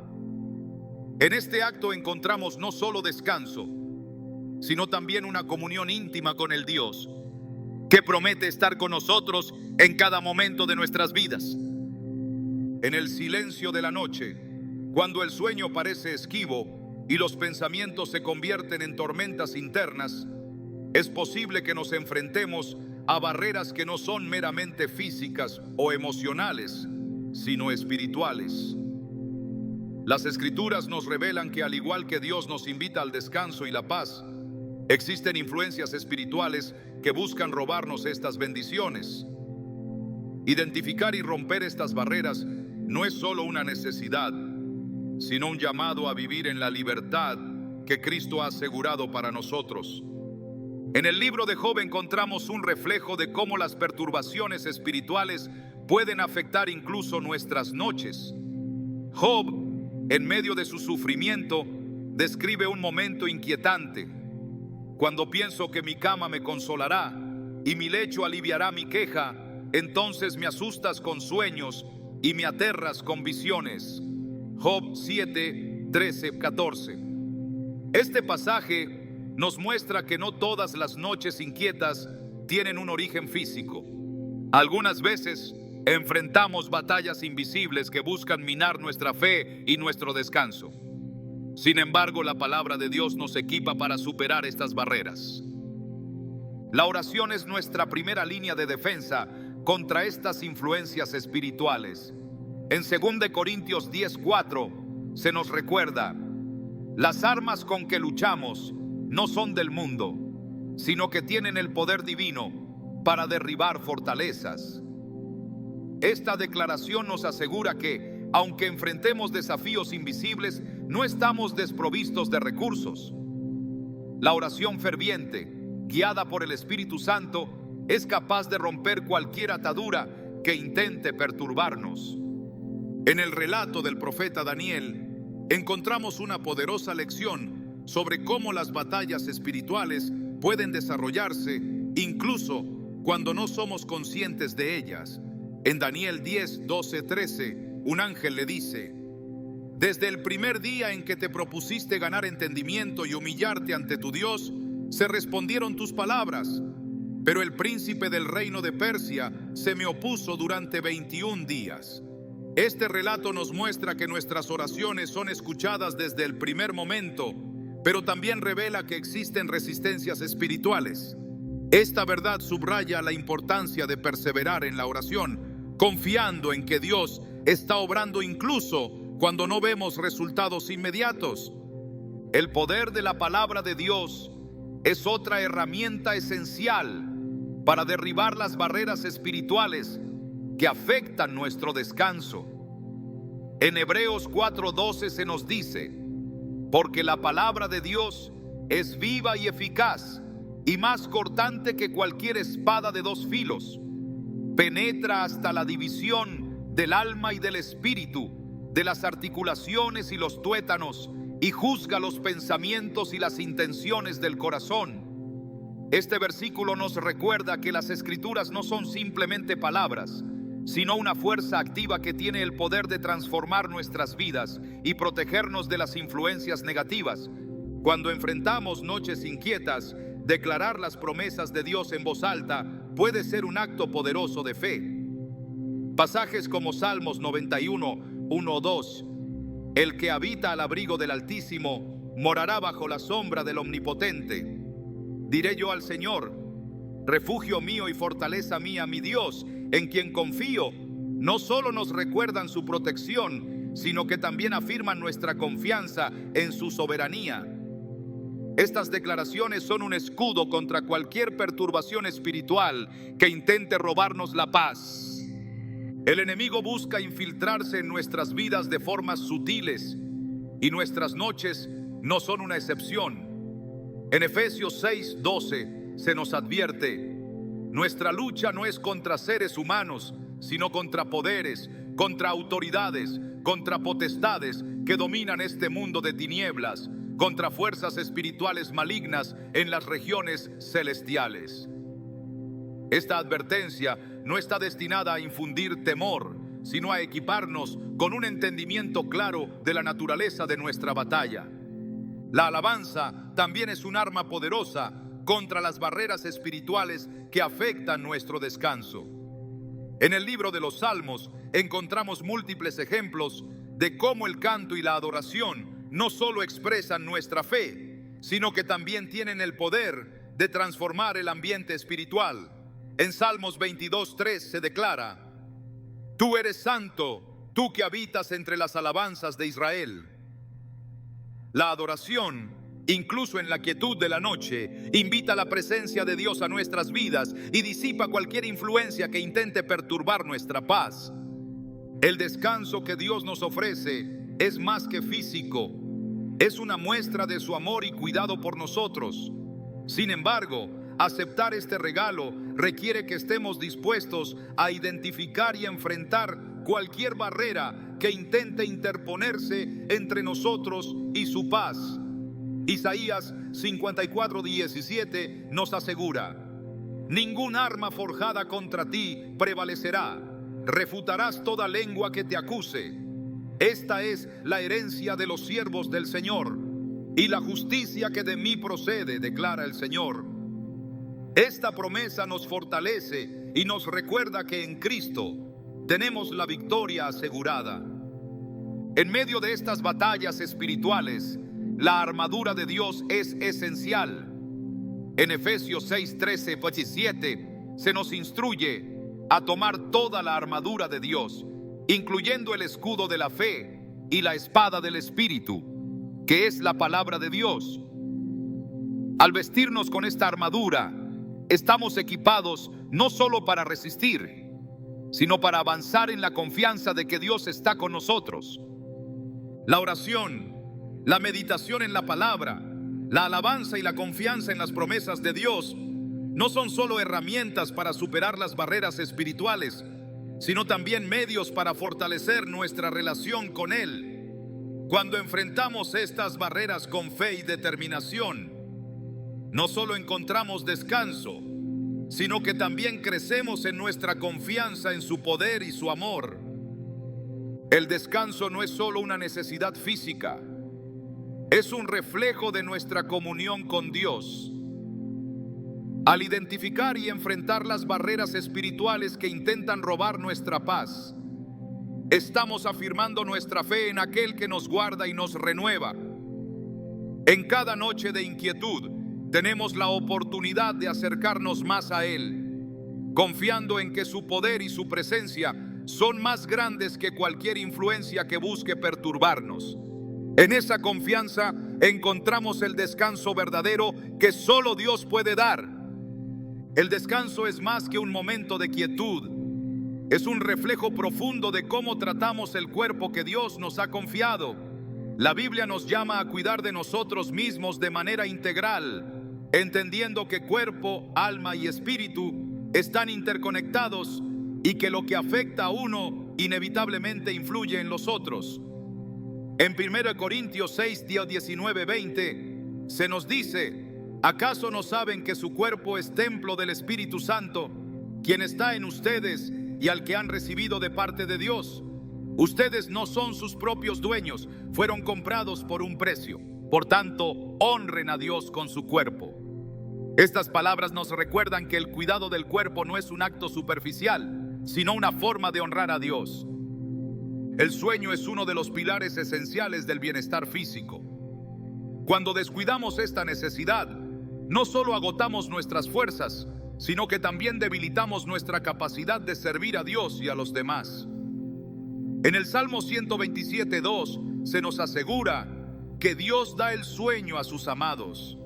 En este acto encontramos no solo descanso, sino también una comunión íntima con el Dios que promete estar con nosotros en cada momento de nuestras vidas. En el silencio de la noche, cuando el sueño parece esquivo y los pensamientos se convierten en tormentas internas, es posible que nos enfrentemos a barreras que no son meramente físicas o emocionales, sino espirituales. Las Escrituras nos revelan que, al igual que Dios nos invita al descanso y la paz, existen influencias espirituales que buscan robarnos estas bendiciones. Identificar y romper estas barreras no es solo una necesidad, sino un llamado a vivir en la libertad que Cristo ha asegurado para nosotros. En el libro de Job encontramos un reflejo de cómo las perturbaciones espirituales pueden afectar incluso nuestras noches. Job, en medio de su sufrimiento, describe un momento inquietante. Cuando pienso que mi cama me consolará y mi lecho aliviará mi queja, entonces me asustas con sueños y me aterras con visiones. Job 7, 13, 14. Este pasaje nos muestra que no todas las noches inquietas tienen un origen físico. Algunas veces enfrentamos batallas invisibles que buscan minar nuestra fe y nuestro descanso. Sin embargo, la palabra de Dios nos equipa para superar estas barreras. La oración es nuestra primera línea de defensa contra estas influencias espirituales. En 2 Corintios 10:4 se nos recuerda: las armas con que luchamos no son del mundo, sino que tienen el poder divino para derribar fortalezas. Esta declaración nos asegura que, aunque enfrentemos desafíos invisibles, no estamos desprovistos de recursos. La oración ferviente, guiada por el Espíritu Santo, es capaz de romper cualquier atadura que intente perturbarnos. En el relato del profeta Daniel, encontramos una poderosa lección sobre cómo las batallas espirituales pueden desarrollarse incluso cuando no somos conscientes de ellas. En Daniel 10, 12, 13, un ángel le dice: desde el primer día en que te propusiste ganar entendimiento y humillarte ante tu Dios, se respondieron tus palabras, pero el príncipe del reino de Persia se me opuso durante 21 días. Este relato nos muestra que nuestras oraciones son escuchadas desde el primer momento, pero también revela que existen resistencias espirituales. Esta verdad subraya la importancia de perseverar en la oración, confiando en que Dios está obrando incluso cuando no vemos resultados inmediatos. El poder de la palabra de Dios es otra herramienta esencial para derribar las barreras espirituales que afectan nuestro descanso. En Hebreos 4:12 se nos dice: porque la palabra de Dios es viva y eficaz, y más cortante que cualquier espada de dos filos. Penetra hasta la división del alma y del espíritu, de las articulaciones y los tuétanos, y juzga los pensamientos y las intenciones del corazón. Este versículo nos recuerda que las Escrituras no son simplemente palabras, sino una fuerza activa que tiene el poder de transformar nuestras vidas y protegernos de las influencias negativas. Cuando enfrentamos noches inquietas, declarar las promesas de Dios en voz alta puede ser un acto poderoso de fe. Pasajes como Salmos 91, 1, 2: el que habita al abrigo del Altísimo morará bajo la sombra del Omnipotente. Diré yo al Señor: refugio mío y fortaleza mía, mi Dios, en quien confío. No solo nos recuerdan su protección, sino que también afirman nuestra confianza en su soberanía. Estas declaraciones son un escudo contra cualquier perturbación espiritual que intente robarnos la paz. El enemigo busca infiltrarse en nuestras vidas de formas sutiles, y nuestras noches no son una excepción. En Efesios 6:12 se nos advierte: nuestra lucha no es contra seres humanos, sino contra poderes, contra autoridades, contra potestades que dominan este mundo de tinieblas, contra fuerzas espirituales malignas en las regiones celestiales. Esta advertencia no está destinada a infundir temor, sino a equiparnos con un entendimiento claro de la naturaleza de nuestra batalla. La alabanza también es un arma poderosa contra las barreras espirituales que afectan nuestro descanso. En el libro de los Salmos encontramos múltiples ejemplos de cómo el canto y la adoración no solo expresan nuestra fe, sino que también tienen el poder de transformar el ambiente espiritual. En Salmos 22:3 se declara: Tú eres santo, tú que habitas entre las alabanzas de Israel. La adoración, incluso en la quietud de la noche, invita la presencia de Dios a nuestras vidas y disipa cualquier influencia que intente perturbar nuestra paz. El descanso que Dios nos ofrece es más que físico, es una muestra de su amor y cuidado por nosotros. Sin embargo, aceptar este regalo requiere que estemos dispuestos a identificar y enfrentar cualquier barrera que intente interponerse entre nosotros y su paz. Isaías 54:17 nos asegura: ningún arma forjada contra ti prevalecerá, refutarás toda lengua que te acuse. Esta es la herencia de los siervos del Señor y la justicia que de mí procede, declara el Señor. Esta promesa nos fortalece y nos recuerda que en Cristo tenemos la victoria asegurada. En medio de estas batallas espirituales, la armadura de Dios es esencial. En Efesios 6:13-17 se nos instruye a tomar toda la armadura de Dios, incluyendo el escudo de la fe y la espada del Espíritu, que es la palabra de Dios. Al vestirnos con esta armadura, estamos equipados no solo para resistir, sino para avanzar en la confianza de que Dios está con nosotros. La oración, la meditación en la palabra, la alabanza y la confianza en las promesas de Dios no son solo herramientas para superar las barreras espirituales, sino también medios para fortalecer nuestra relación con Él. Cuando enfrentamos estas barreras con fe y determinación, no solo encontramos descanso, sino que también crecemos en nuestra confianza en su poder y su amor. El descanso no es solo una necesidad física, es un reflejo de nuestra comunión con Dios. Al identificar y enfrentar las barreras espirituales que intentan robar nuestra paz, estamos afirmando nuestra fe en aquel que nos guarda y nos renueva. En cada noche de inquietud, tenemos la oportunidad de acercarnos más a Él, confiando en que su poder y su presencia son más grandes que cualquier influencia que busque perturbarnos. En esa confianza encontramos el descanso verdadero que solo Dios puede dar. El descanso es más que un momento de quietud, es un reflejo profundo de cómo tratamos el cuerpo que Dios nos ha confiado. La Biblia nos llama a cuidar de nosotros mismos de manera integral, entendiendo que cuerpo, alma y espíritu están interconectados y que lo que afecta a uno inevitablemente influye en los otros. En 1 Corintios 6:19-20 se nos dice: ¿acaso no saben que su cuerpo es templo del Espíritu Santo, quien está en ustedes y al que han recibido de parte de Dios? Ustedes no son sus propios dueños, fueron comprados por un precio. Por tanto, honren a Dios con su cuerpo. Estas palabras nos recuerdan que el cuidado del cuerpo no es un acto superficial, sino una forma de honrar a Dios. El sueño es uno de los pilares esenciales del bienestar físico. Cuando descuidamos esta necesidad, no solo agotamos nuestras fuerzas, sino que también debilitamos nuestra capacidad de servir a Dios y a los demás. En el Salmo 127:2 se nos asegura que Dios da el sueño a sus amados.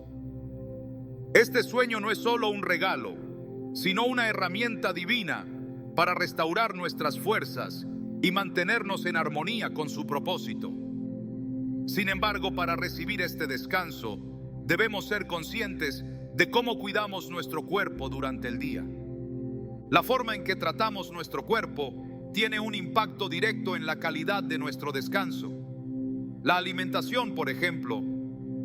Este sueño no es solo un regalo, sino una herramienta divina para restaurar nuestras fuerzas y mantenernos en armonía con su propósito. Sin embargo, para recibir este descanso, debemos ser conscientes de cómo cuidamos nuestro cuerpo durante el día. La forma en que tratamos nuestro cuerpo tiene un impacto directo en la calidad de nuestro descanso. La alimentación, por ejemplo,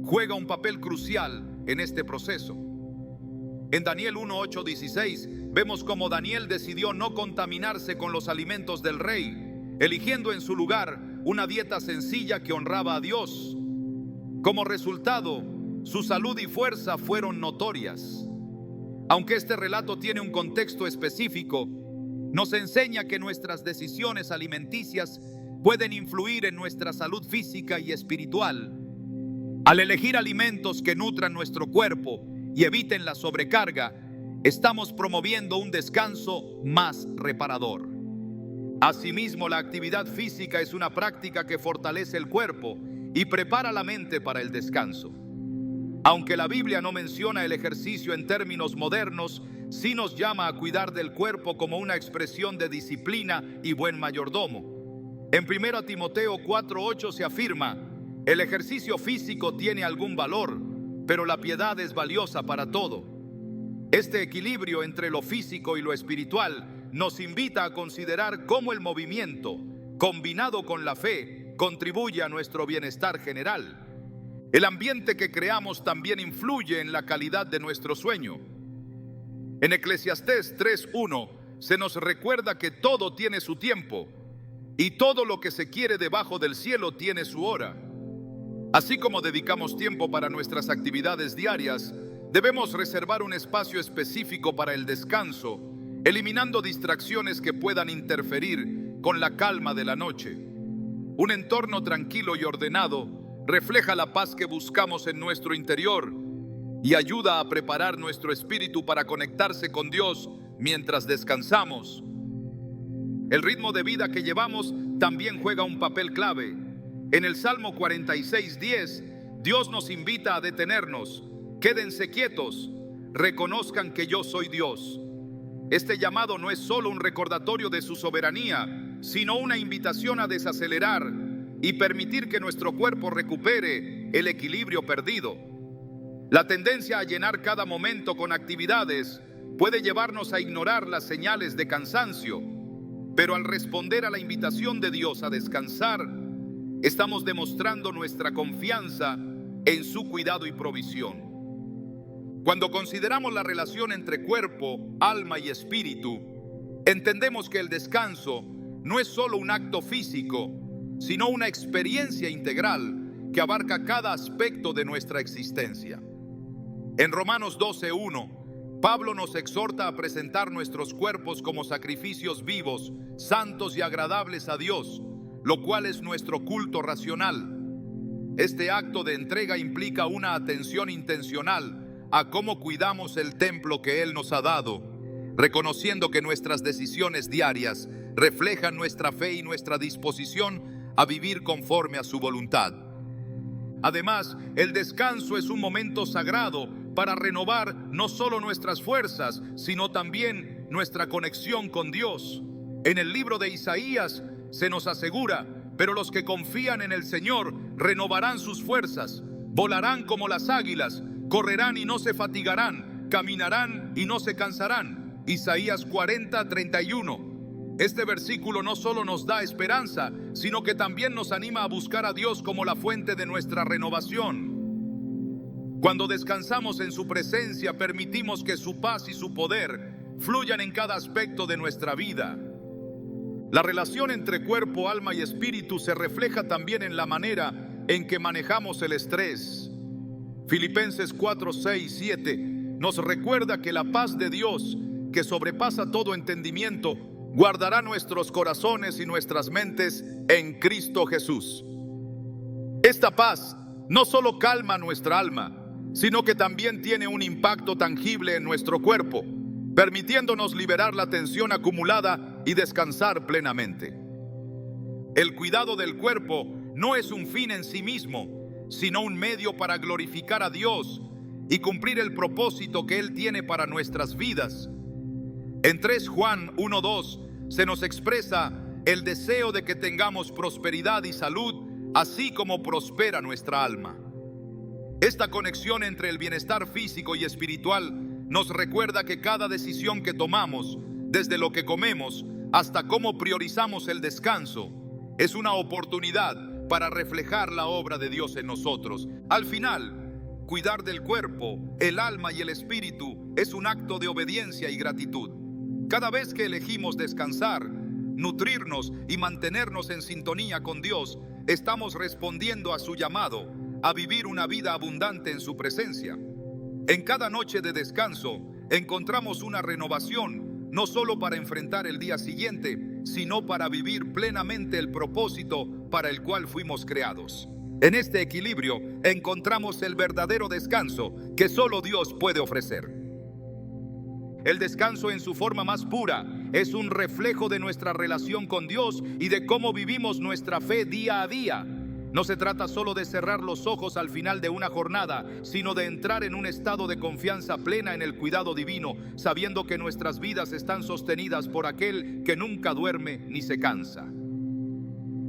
juega un papel crucial en este proceso. En Daniel 1:8-16 vemos cómo Daniel decidió no contaminarse con los alimentos del rey, eligiendo en su lugar una dieta sencilla que honraba a Dios. Como resultado, su salud y fuerza fueron notorias. Aunque este relato tiene un contexto específico, nos enseña que nuestras decisiones alimenticias pueden influir en nuestra salud física y espiritual. Al elegir alimentos que nutran nuestro cuerpo y eviten la sobrecarga, estamos promoviendo un descanso más reparador. Asimismo, la actividad física es una práctica que fortalece el cuerpo y prepara la mente para el descanso. Aunque la Biblia no menciona el ejercicio en términos modernos, sí nos llama a cuidar del cuerpo como una expresión de disciplina y buen mayordomo. En 1 Timoteo 4:8 se afirma: el ejercicio físico tiene algún valor, pero la piedad es valiosa para todo. Este equilibrio entre lo físico y lo espiritual nos invita a considerar cómo el movimiento, combinado con la fe, contribuye a nuestro bienestar general. El ambiente que creamos también influye en la calidad de nuestro sueño. En Eclesiastés 3:1 se nos recuerda que todo tiene su tiempo y todo lo que se quiere debajo del cielo tiene su hora. Así como dedicamos tiempo para nuestras actividades diarias, debemos reservar un espacio específico para el descanso, eliminando distracciones que puedan interferir con la calma de la noche. Un entorno tranquilo y ordenado refleja la paz que buscamos en nuestro interior y ayuda a preparar nuestro espíritu para conectarse con Dios mientras descansamos. El ritmo de vida que llevamos también juega un papel clave. En el Salmo 46:10, Dios nos invita a detenernos. Quédense quietos, reconozcan que yo soy Dios. Este llamado no es solo un recordatorio de su soberanía, sino una invitación a desacelerar y permitir que nuestro cuerpo recupere el equilibrio perdido. La tendencia a llenar cada momento con actividades puede llevarnos a ignorar las señales de cansancio, pero al responder a la invitación de Dios a descansar, estamos demostrando nuestra confianza en su cuidado y provisión. Cuando consideramos la relación entre cuerpo, alma y espíritu, entendemos que el descanso no es solo un acto físico, sino una experiencia integral que abarca cada aspecto de nuestra existencia. En Romanos 12:1, Pablo nos exhorta a presentar nuestros cuerpos como sacrificios vivos, santos y agradables a Dios, lo cual es nuestro culto racional. Este acto de entrega implica una atención intencional a cómo cuidamos el templo que Él nos ha dado, reconociendo que nuestras decisiones diarias reflejan nuestra fe y nuestra disposición a vivir conforme a su voluntad. Además, el descanso es un momento sagrado para renovar no solo nuestras fuerzas, sino también nuestra conexión con Dios. En el libro de Isaías se nos asegura: pero los que confían en el Señor renovarán sus fuerzas, volarán como las águilas, correrán y no se fatigarán, caminarán y no se cansarán. Isaías 40:31. Este versículo no solo nos da esperanza, sino que también nos anima a buscar a Dios como la fuente de nuestra renovación. Cuando descansamos en su presencia, permitimos que su paz y su poder fluyan en cada aspecto de nuestra vida. La relación entre cuerpo, alma y espíritu se refleja también en la manera en que manejamos el estrés. Filipenses 4:6-7 nos recuerda que la paz de Dios, que sobrepasa todo entendimiento, guardará nuestros corazones y nuestras mentes en Cristo Jesús. Esta paz no solo calma nuestra alma, sino que también tiene un impacto tangible en nuestro cuerpo, permitiéndonos liberar la tensión acumulada y descansar plenamente. El cuidado del cuerpo no es un fin en sí mismo, sino un medio para glorificar a Dios y cumplir el propósito que Él tiene para nuestras vidas. En 3 Juan 1:2 se nos expresa el deseo de que tengamos prosperidad y salud, así como prospera nuestra alma. Esta conexión entre el bienestar físico y espiritual nos recuerda que cada decisión que tomamos, desde lo que comemos hasta cómo priorizamos el descanso, es una oportunidad para reflejar la obra de Dios en nosotros. Al final, cuidar del cuerpo, el alma y el espíritu es un acto de obediencia y gratitud. Cada vez que elegimos descansar, nutrirnos y mantenernos en sintonía con Dios, estamos respondiendo a su llamado, a vivir una vida abundante en su presencia. En cada noche de descanso encontramos una renovación, no solo para enfrentar el día siguiente, sino para vivir plenamente el propósito para el cual fuimos creados. En este equilibrio encontramos el verdadero descanso que solo Dios puede ofrecer. El descanso en su forma más pura es un reflejo de nuestra relación con Dios y de cómo vivimos nuestra fe día a día. No se trata solo de cerrar los ojos al final de una jornada, sino de entrar en un estado de confianza plena en el cuidado divino, sabiendo que nuestras vidas están sostenidas por aquel que nunca duerme ni se cansa.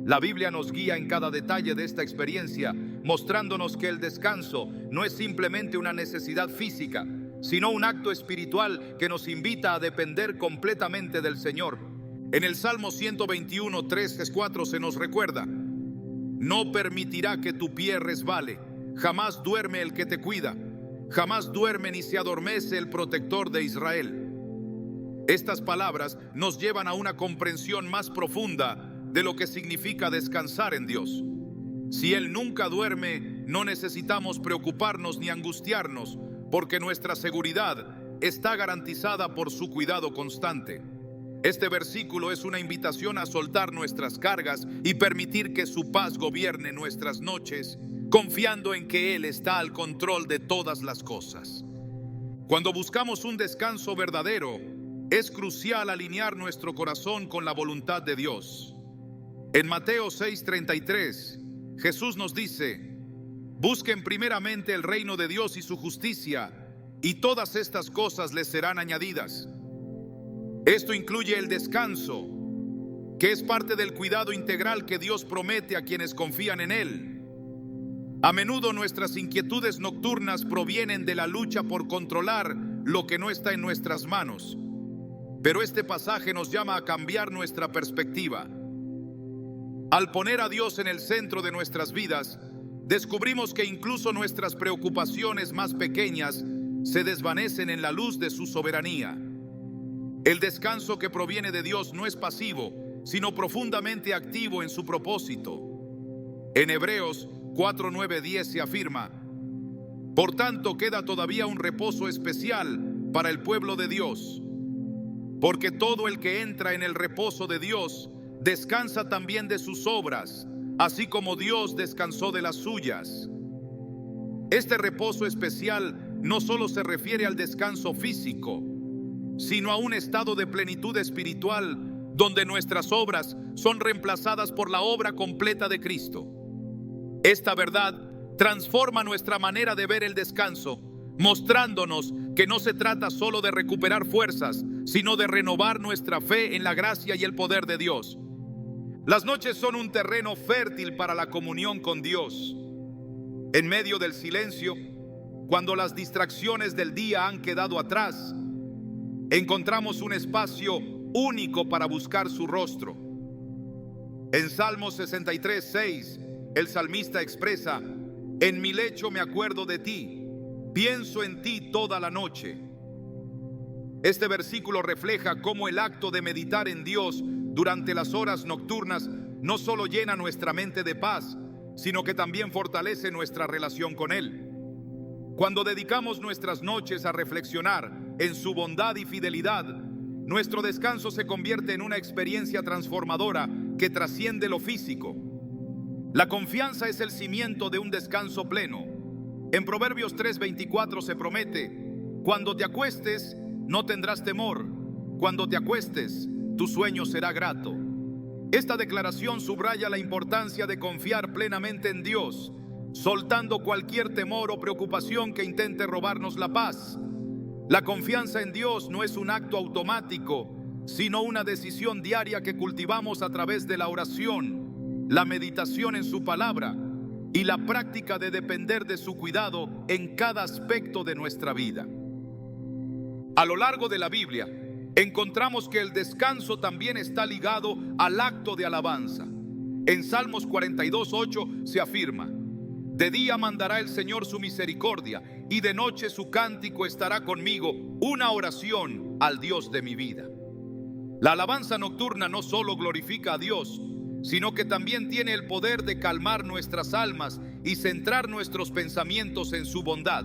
La Biblia nos guía en cada detalle de esta experiencia, mostrándonos que el descanso no es simplemente una necesidad física, sino un acto espiritual que nos invita a depender completamente del Señor. En el Salmo 121, 3-4 se nos recuerda: no permitirá que tu pie resbale, jamás duerme el que te cuida, jamás duerme ni se adormece el protector de Israel. Estas palabras nos llevan a una comprensión más profunda de lo que significa descansar en Dios. Si Él nunca duerme, no necesitamos preocuparnos ni angustiarnos, porque nuestra seguridad está garantizada por su cuidado constante. Este versículo es una invitación a soltar nuestras cargas y permitir que su paz gobierne nuestras noches, confiando en que Él está al control de todas las cosas. Cuando buscamos un descanso verdadero, es crucial alinear nuestro corazón con la voluntad de Dios. En Mateo 6:33, Jesús nos dice: busquen primeramente el reino de Dios y su justicia, y todas estas cosas les serán añadidas. Esto incluye el descanso, que es parte del cuidado integral que Dios promete a quienes confían en Él. A menudo nuestras inquietudes nocturnas provienen de la lucha por controlar lo que no está en nuestras manos. Pero este pasaje nos llama a cambiar nuestra perspectiva. Al poner a Dios en el centro de nuestras vidas, descubrimos que incluso nuestras preocupaciones más pequeñas se desvanecen en la luz de su soberanía. El descanso que proviene de Dios no es pasivo, sino profundamente activo en su propósito. En Hebreos 4:9-10 se afirma: por tanto queda todavía un reposo especial para el pueblo de Dios, porque todo el que entra en el reposo de Dios descansa también de sus obras, así como Dios descansó de las suyas. Este reposo especial no solo se refiere al descanso físico, sino a un estado de plenitud espiritual donde nuestras obras son reemplazadas por la obra completa de Cristo. Esta verdad transforma nuestra manera de ver el descanso, mostrándonos que no se trata solo de recuperar fuerzas, sino de renovar nuestra fe en la gracia y el poder de Dios. Las noches son un terreno fértil para la comunión con Dios. En medio del silencio, cuando las distracciones del día han quedado atrás, encontramos un espacio único para buscar su rostro. En Salmo 63:6, el salmista expresa: en mi lecho me acuerdo de ti, pienso en ti toda la noche. Este versículo refleja cómo el acto de meditar en Dios durante las horas nocturnas no solo llena nuestra mente de paz, sino que también fortalece nuestra relación con Él. Cuando dedicamos nuestras noches a reflexionar en su bondad y fidelidad, nuestro descanso se convierte en una experiencia transformadora que trasciende lo físico. La confianza es el cimiento de un descanso pleno. En Proverbios 3:24 se promete: cuando te acuestes, no tendrás temor. Cuando te acuestes, tu sueño será grato. Esta declaración subraya la importancia de confiar plenamente en Dios, soltando cualquier temor o preocupación que intente robarnos la paz. La confianza en Dios no es un acto automático, sino una decisión diaria que cultivamos a través de la oración, la meditación en su palabra y la práctica de depender de su cuidado en cada aspecto de nuestra vida. A lo largo de la Biblia, encontramos que el descanso también está ligado al acto de alabanza. En Salmos 42:8 se afirma: de día mandará el Señor su misericordia, y de noche su cántico estará conmigo, una oración al Dios de mi vida. La alabanza nocturna no solo glorifica a Dios, sino que también tiene el poder de calmar nuestras almas y centrar nuestros pensamientos en su bondad.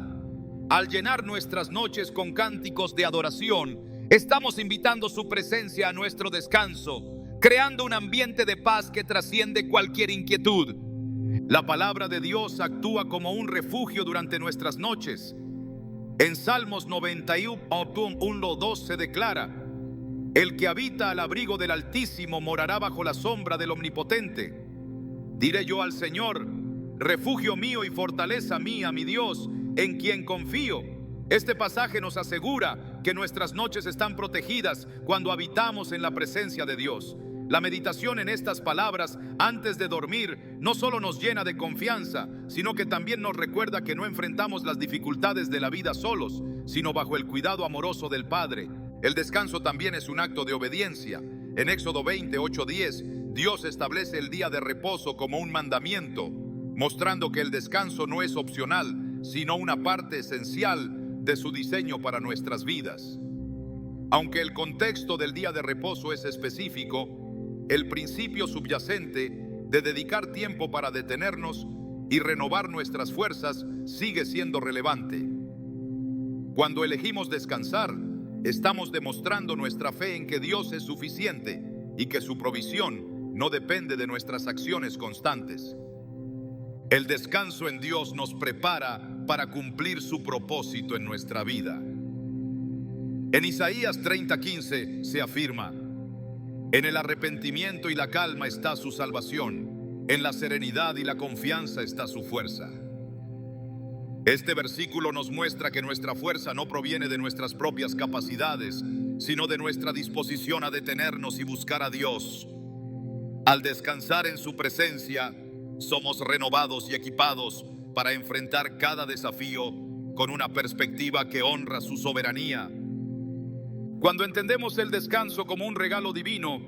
Al llenar nuestras noches con cánticos de adoración, estamos invitando su presencia a nuestro descanso, creando un ambiente de paz que trasciende cualquier inquietud. La palabra de Dios actúa como un refugio durante nuestras noches. En Salmos 91:1-2 se declara: el que habita al abrigo del Altísimo morará bajo la sombra del Omnipotente. Diré yo al Señor, refugio mío y fortaleza mía, mi Dios, en quien confío. Este pasaje nos asegura que nuestras noches están protegidas cuando habitamos en la presencia de Dios. La meditación en estas palabras antes de dormir no solo nos llena de confianza, sino que también nos recuerda que no enfrentamos las dificultades de la vida solos, sino bajo el cuidado amoroso del Padre. El descanso también es un acto de obediencia. En Éxodo 20:8-10, Dios establece el día de reposo como un mandamiento, mostrando que el descanso no es opcional, sino una parte esencial de su diseño para nuestras vidas. Aunque el contexto del día de reposo es específico, el principio subyacente de dedicar tiempo para detenernos y renovar nuestras fuerzas sigue siendo relevante. Cuando elegimos descansar, estamos demostrando nuestra fe en que Dios es suficiente y que su provisión no depende de nuestras acciones constantes. El descanso en Dios nos prepara para cumplir su propósito en nuestra vida. En Isaías 30:15 se afirma: en el arrepentimiento y la calma está su salvación, en la serenidad y la confianza está su fuerza. Este versículo nos muestra que nuestra fuerza no proviene de nuestras propias capacidades, sino de nuestra disposición a detenernos y buscar a Dios. Al descansar en su presencia, somos renovados y equipados para enfrentar cada desafío con una perspectiva que honra su soberanía. Cuando entendemos el descanso como un regalo divino,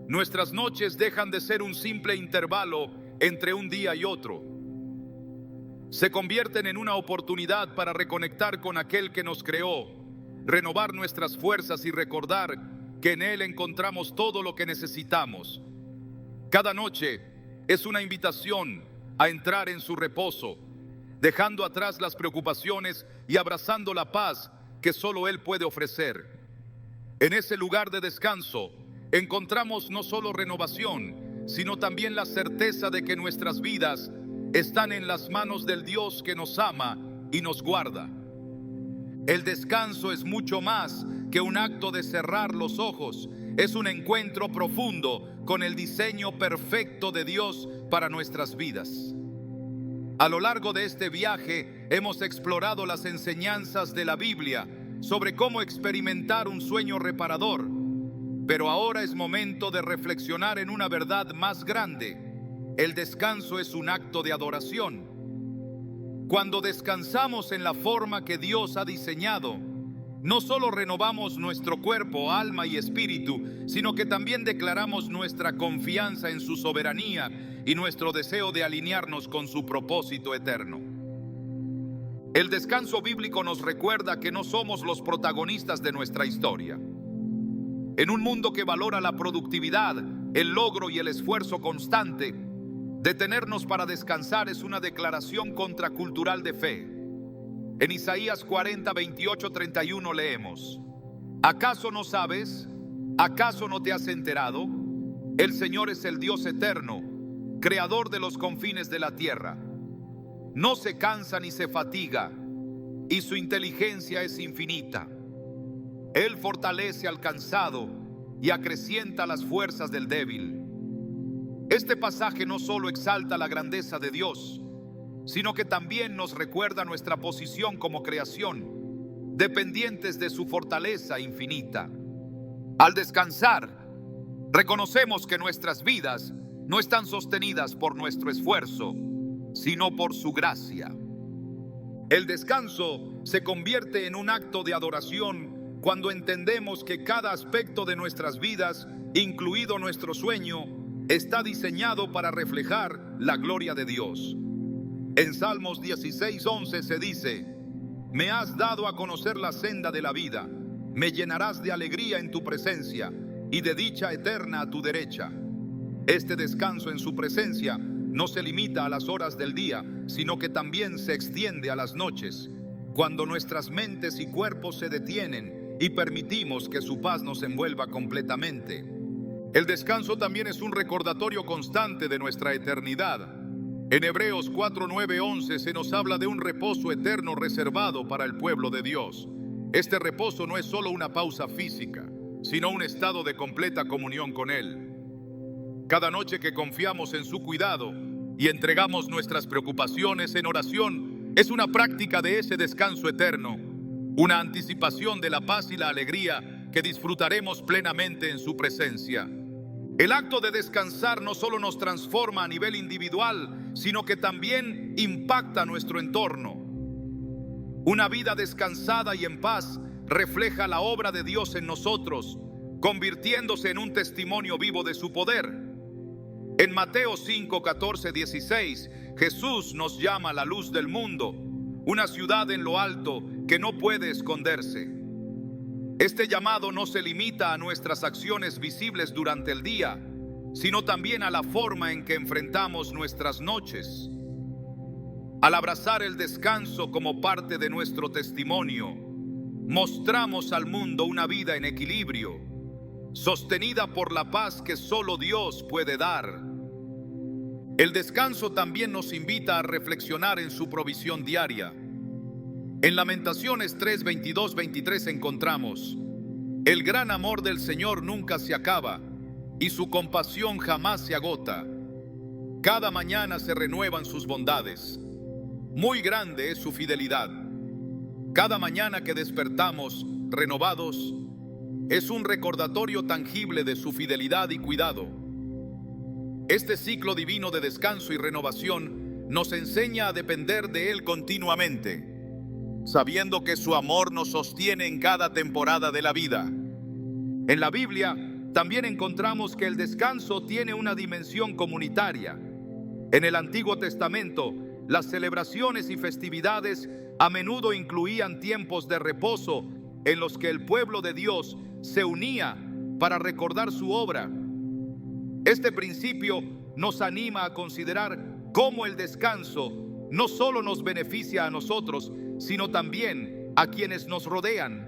nuestras noches dejan de ser un simple intervalo entre un día y otro. Se convierten en una oportunidad para reconectar con aquel que nos creó, renovar nuestras fuerzas y recordar que en Él encontramos todo lo que necesitamos. Cada noche es una invitación a entrar en su reposo, dejando atrás las preocupaciones y abrazando la paz que solo Él puede ofrecer. En ese lugar de descanso encontramos no solo renovación, sino también la certeza de que nuestras vidas están en las manos del Dios que nos ama y nos guarda. El descanso es mucho más que un acto de cerrar los ojos. Es un encuentro profundo con el diseño perfecto de Dios para nuestras vidas. A lo largo de este viaje hemos explorado las enseñanzas de la Biblia sobre cómo experimentar un sueño reparador, pero ahora es momento de reflexionar en una verdad más grande. El descanso es un acto de adoración. Cuando descansamos en la forma que Dios ha diseñado, no solo renovamos nuestro cuerpo, alma y espíritu, sino que también declaramos nuestra confianza en su soberanía y nuestro deseo de alinearnos con su propósito eterno. El descanso bíblico nos recuerda que no somos los protagonistas de nuestra historia. En un mundo que valora la productividad, el logro y el esfuerzo constante, detenernos para descansar es una declaración contracultural de fe. En Isaías 40:28-31 leemos: ¿acaso no sabes? ¿Acaso no te has enterado? El Señor es el Dios eterno, creador de los confines de la tierra. No se cansa ni se fatiga, y su inteligencia es infinita. Él fortalece al cansado y acrecienta las fuerzas del débil. Este pasaje no solo exalta la grandeza de Dios, sino que también nos recuerda nuestra posición como creación, dependientes de su fortaleza infinita. Al descansar, reconocemos que nuestras vidas no están sostenidas por nuestro esfuerzo, sino por su gracia. El descanso se convierte en un acto de adoración cuando entendemos que cada aspecto de nuestras vidas, incluido nuestro sueño, está diseñado para reflejar la gloria de Dios. En Salmos 16:11 se dice: me has dado a conocer la senda de la vida, me llenarás de alegría en tu presencia y de dicha eterna a tu derecha. Este descanso en su presencia no se limita a las horas del día, sino que también se extiende a las noches, cuando nuestras mentes y cuerpos se detienen y permitimos que su paz nos envuelva completamente. El descanso también es un recordatorio constante de nuestra eternidad. En Hebreos 4, 9, 11 se nos habla de un reposo eterno reservado para el pueblo de Dios. Este reposo no es solo una pausa física, sino un estado de completa comunión con Él. Cada noche que confiamos en su cuidado y entregamos nuestras preocupaciones en oración, es una práctica de ese descanso eterno, una anticipación de la paz y la alegría que disfrutaremos plenamente en su presencia. El acto de descansar no solo nos transforma a nivel individual, sino que también impacta nuestro entorno. Una vida descansada y en paz refleja la obra de Dios en nosotros, convirtiéndose en un testimonio vivo de su poder. En Mateo 5, 14, 16, Jesús nos llama la luz del mundo, una ciudad en lo alto que no puede esconderse. Este llamado no se limita a nuestras acciones visibles durante el día, sino también a la forma en que enfrentamos nuestras noches. Al abrazar el descanso como parte de nuestro testimonio, mostramos al mundo una vida en equilibrio, sostenida por la paz que solo Dios puede dar. El descanso también nos invita a reflexionar en su provisión diaria. En Lamentaciones 3, 22, 23 encontramos: el gran amor del Señor nunca se acaba y su compasión jamás se agota. Cada mañana se renuevan sus bondades. Muy grande es su fidelidad. Cada mañana que despertamos renovados es un recordatorio tangible de su fidelidad y cuidado. Este ciclo divino de descanso y renovación nos enseña a depender de Él continuamente, sabiendo que su amor nos sostiene en cada temporada de la vida. En la Biblia también encontramos que el descanso tiene una dimensión comunitaria. En el Antiguo Testamento, las celebraciones y festividades a menudo incluían tiempos de reposo en los que el pueblo de Dios se unía para recordar su obra. Este principio nos anima a considerar cómo el descanso no solo nos beneficia a nosotros, sino también a quienes nos rodean.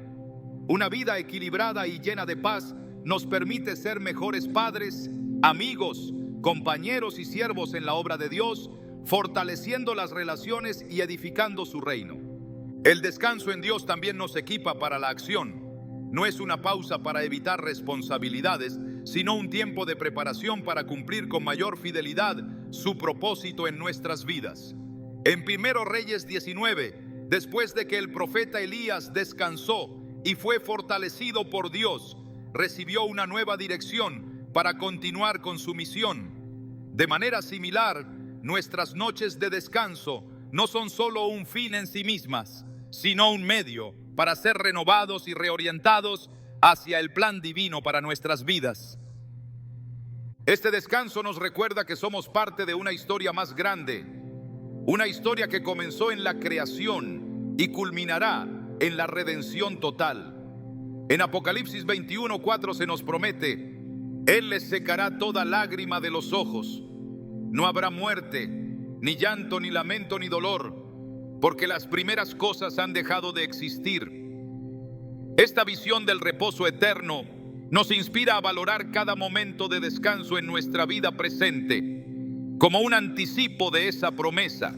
Una vida equilibrada y llena de paz nos permite ser mejores padres, amigos, compañeros y siervos en la obra de Dios, fortaleciendo las relaciones y edificando su reino. El descanso en Dios también nos equipa para la acción. No es una pausa para evitar responsabilidades, sino un tiempo de preparación para cumplir con mayor fidelidad su propósito en nuestras vidas. En 1 Reyes 19, después de que el profeta Elías descansó y fue fortalecido por Dios, recibió una nueva dirección para continuar con su misión. De manera similar, nuestras noches de descanso no son solo un fin en sí mismas, sino un medio para ser renovados y reorientados hacia el plan divino para nuestras vidas. Este descanso nos recuerda que somos parte de una historia más grande, una historia que comenzó en la creación y culminará en la redención total. En Apocalipsis 21:4 se nos promete: Él les secará toda lágrima de los ojos. No habrá muerte, ni llanto, ni lamento, ni dolor, porque las primeras cosas han dejado de existir. Esta visión del reposo eterno nos inspira a valorar cada momento de descanso en nuestra vida presente, como un anticipo de esa promesa.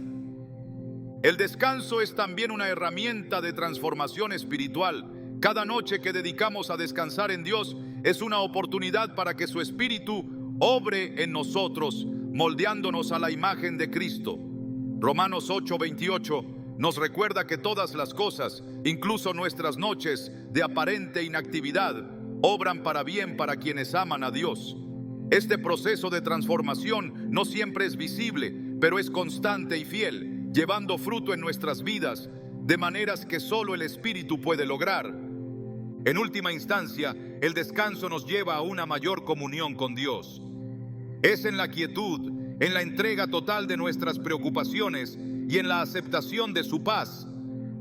El descanso es también una herramienta de transformación espiritual. Cada noche que dedicamos a descansar en Dios es una oportunidad para que su Espíritu obre en nosotros, moldeándonos a la imagen de Cristo. Romanos 8:28 nos recuerda que todas las cosas, incluso nuestras noches de aparente inactividad, obran para bien para quienes aman a Dios. Este proceso de transformación no siempre es visible, pero es constante y fiel, llevando fruto en nuestras vidas de maneras que solo el Espíritu puede lograr. En última instancia, el descanso nos lleva a una mayor comunión con Dios. Es en la quietud, en la entrega total de nuestras preocupaciones y en la aceptación de su paz,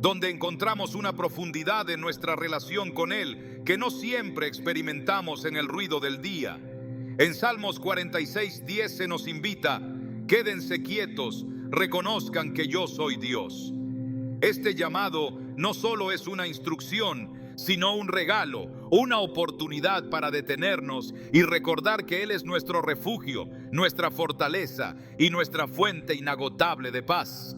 donde encontramos una profundidad en nuestra relación con Él que no siempre experimentamos en el ruido del día. En Salmos 46:10 se nos invita: quédense quietos, reconozcan que yo soy Dios. Este llamado no solo es una instrucción, sino un regalo, una oportunidad para detenernos y recordar que Él es nuestro refugio, nuestra fortaleza y nuestra fuente inagotable de paz.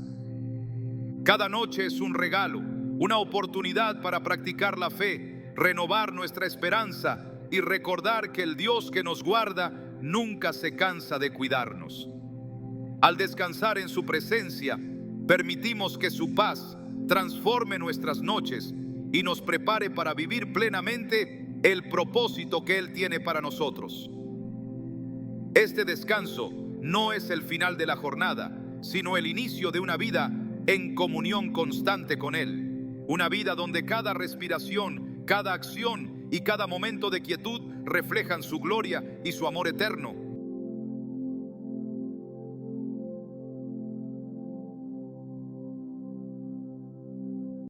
Cada noche es un regalo, una oportunidad para practicar la fe, renovar nuestra esperanza y recordar que el Dios que nos guarda nunca se cansa de cuidarnos. Al descansar en su presencia, permitimos que su paz transforme nuestras noches y nos prepare para vivir plenamente el propósito que Él tiene para nosotros. Este descanso no es el final de la jornada, sino el inicio de una vida en comunión constante con Él. Una vida donde cada respiración, cada acción y cada momento de quietud reflejan su gloria y su amor eterno.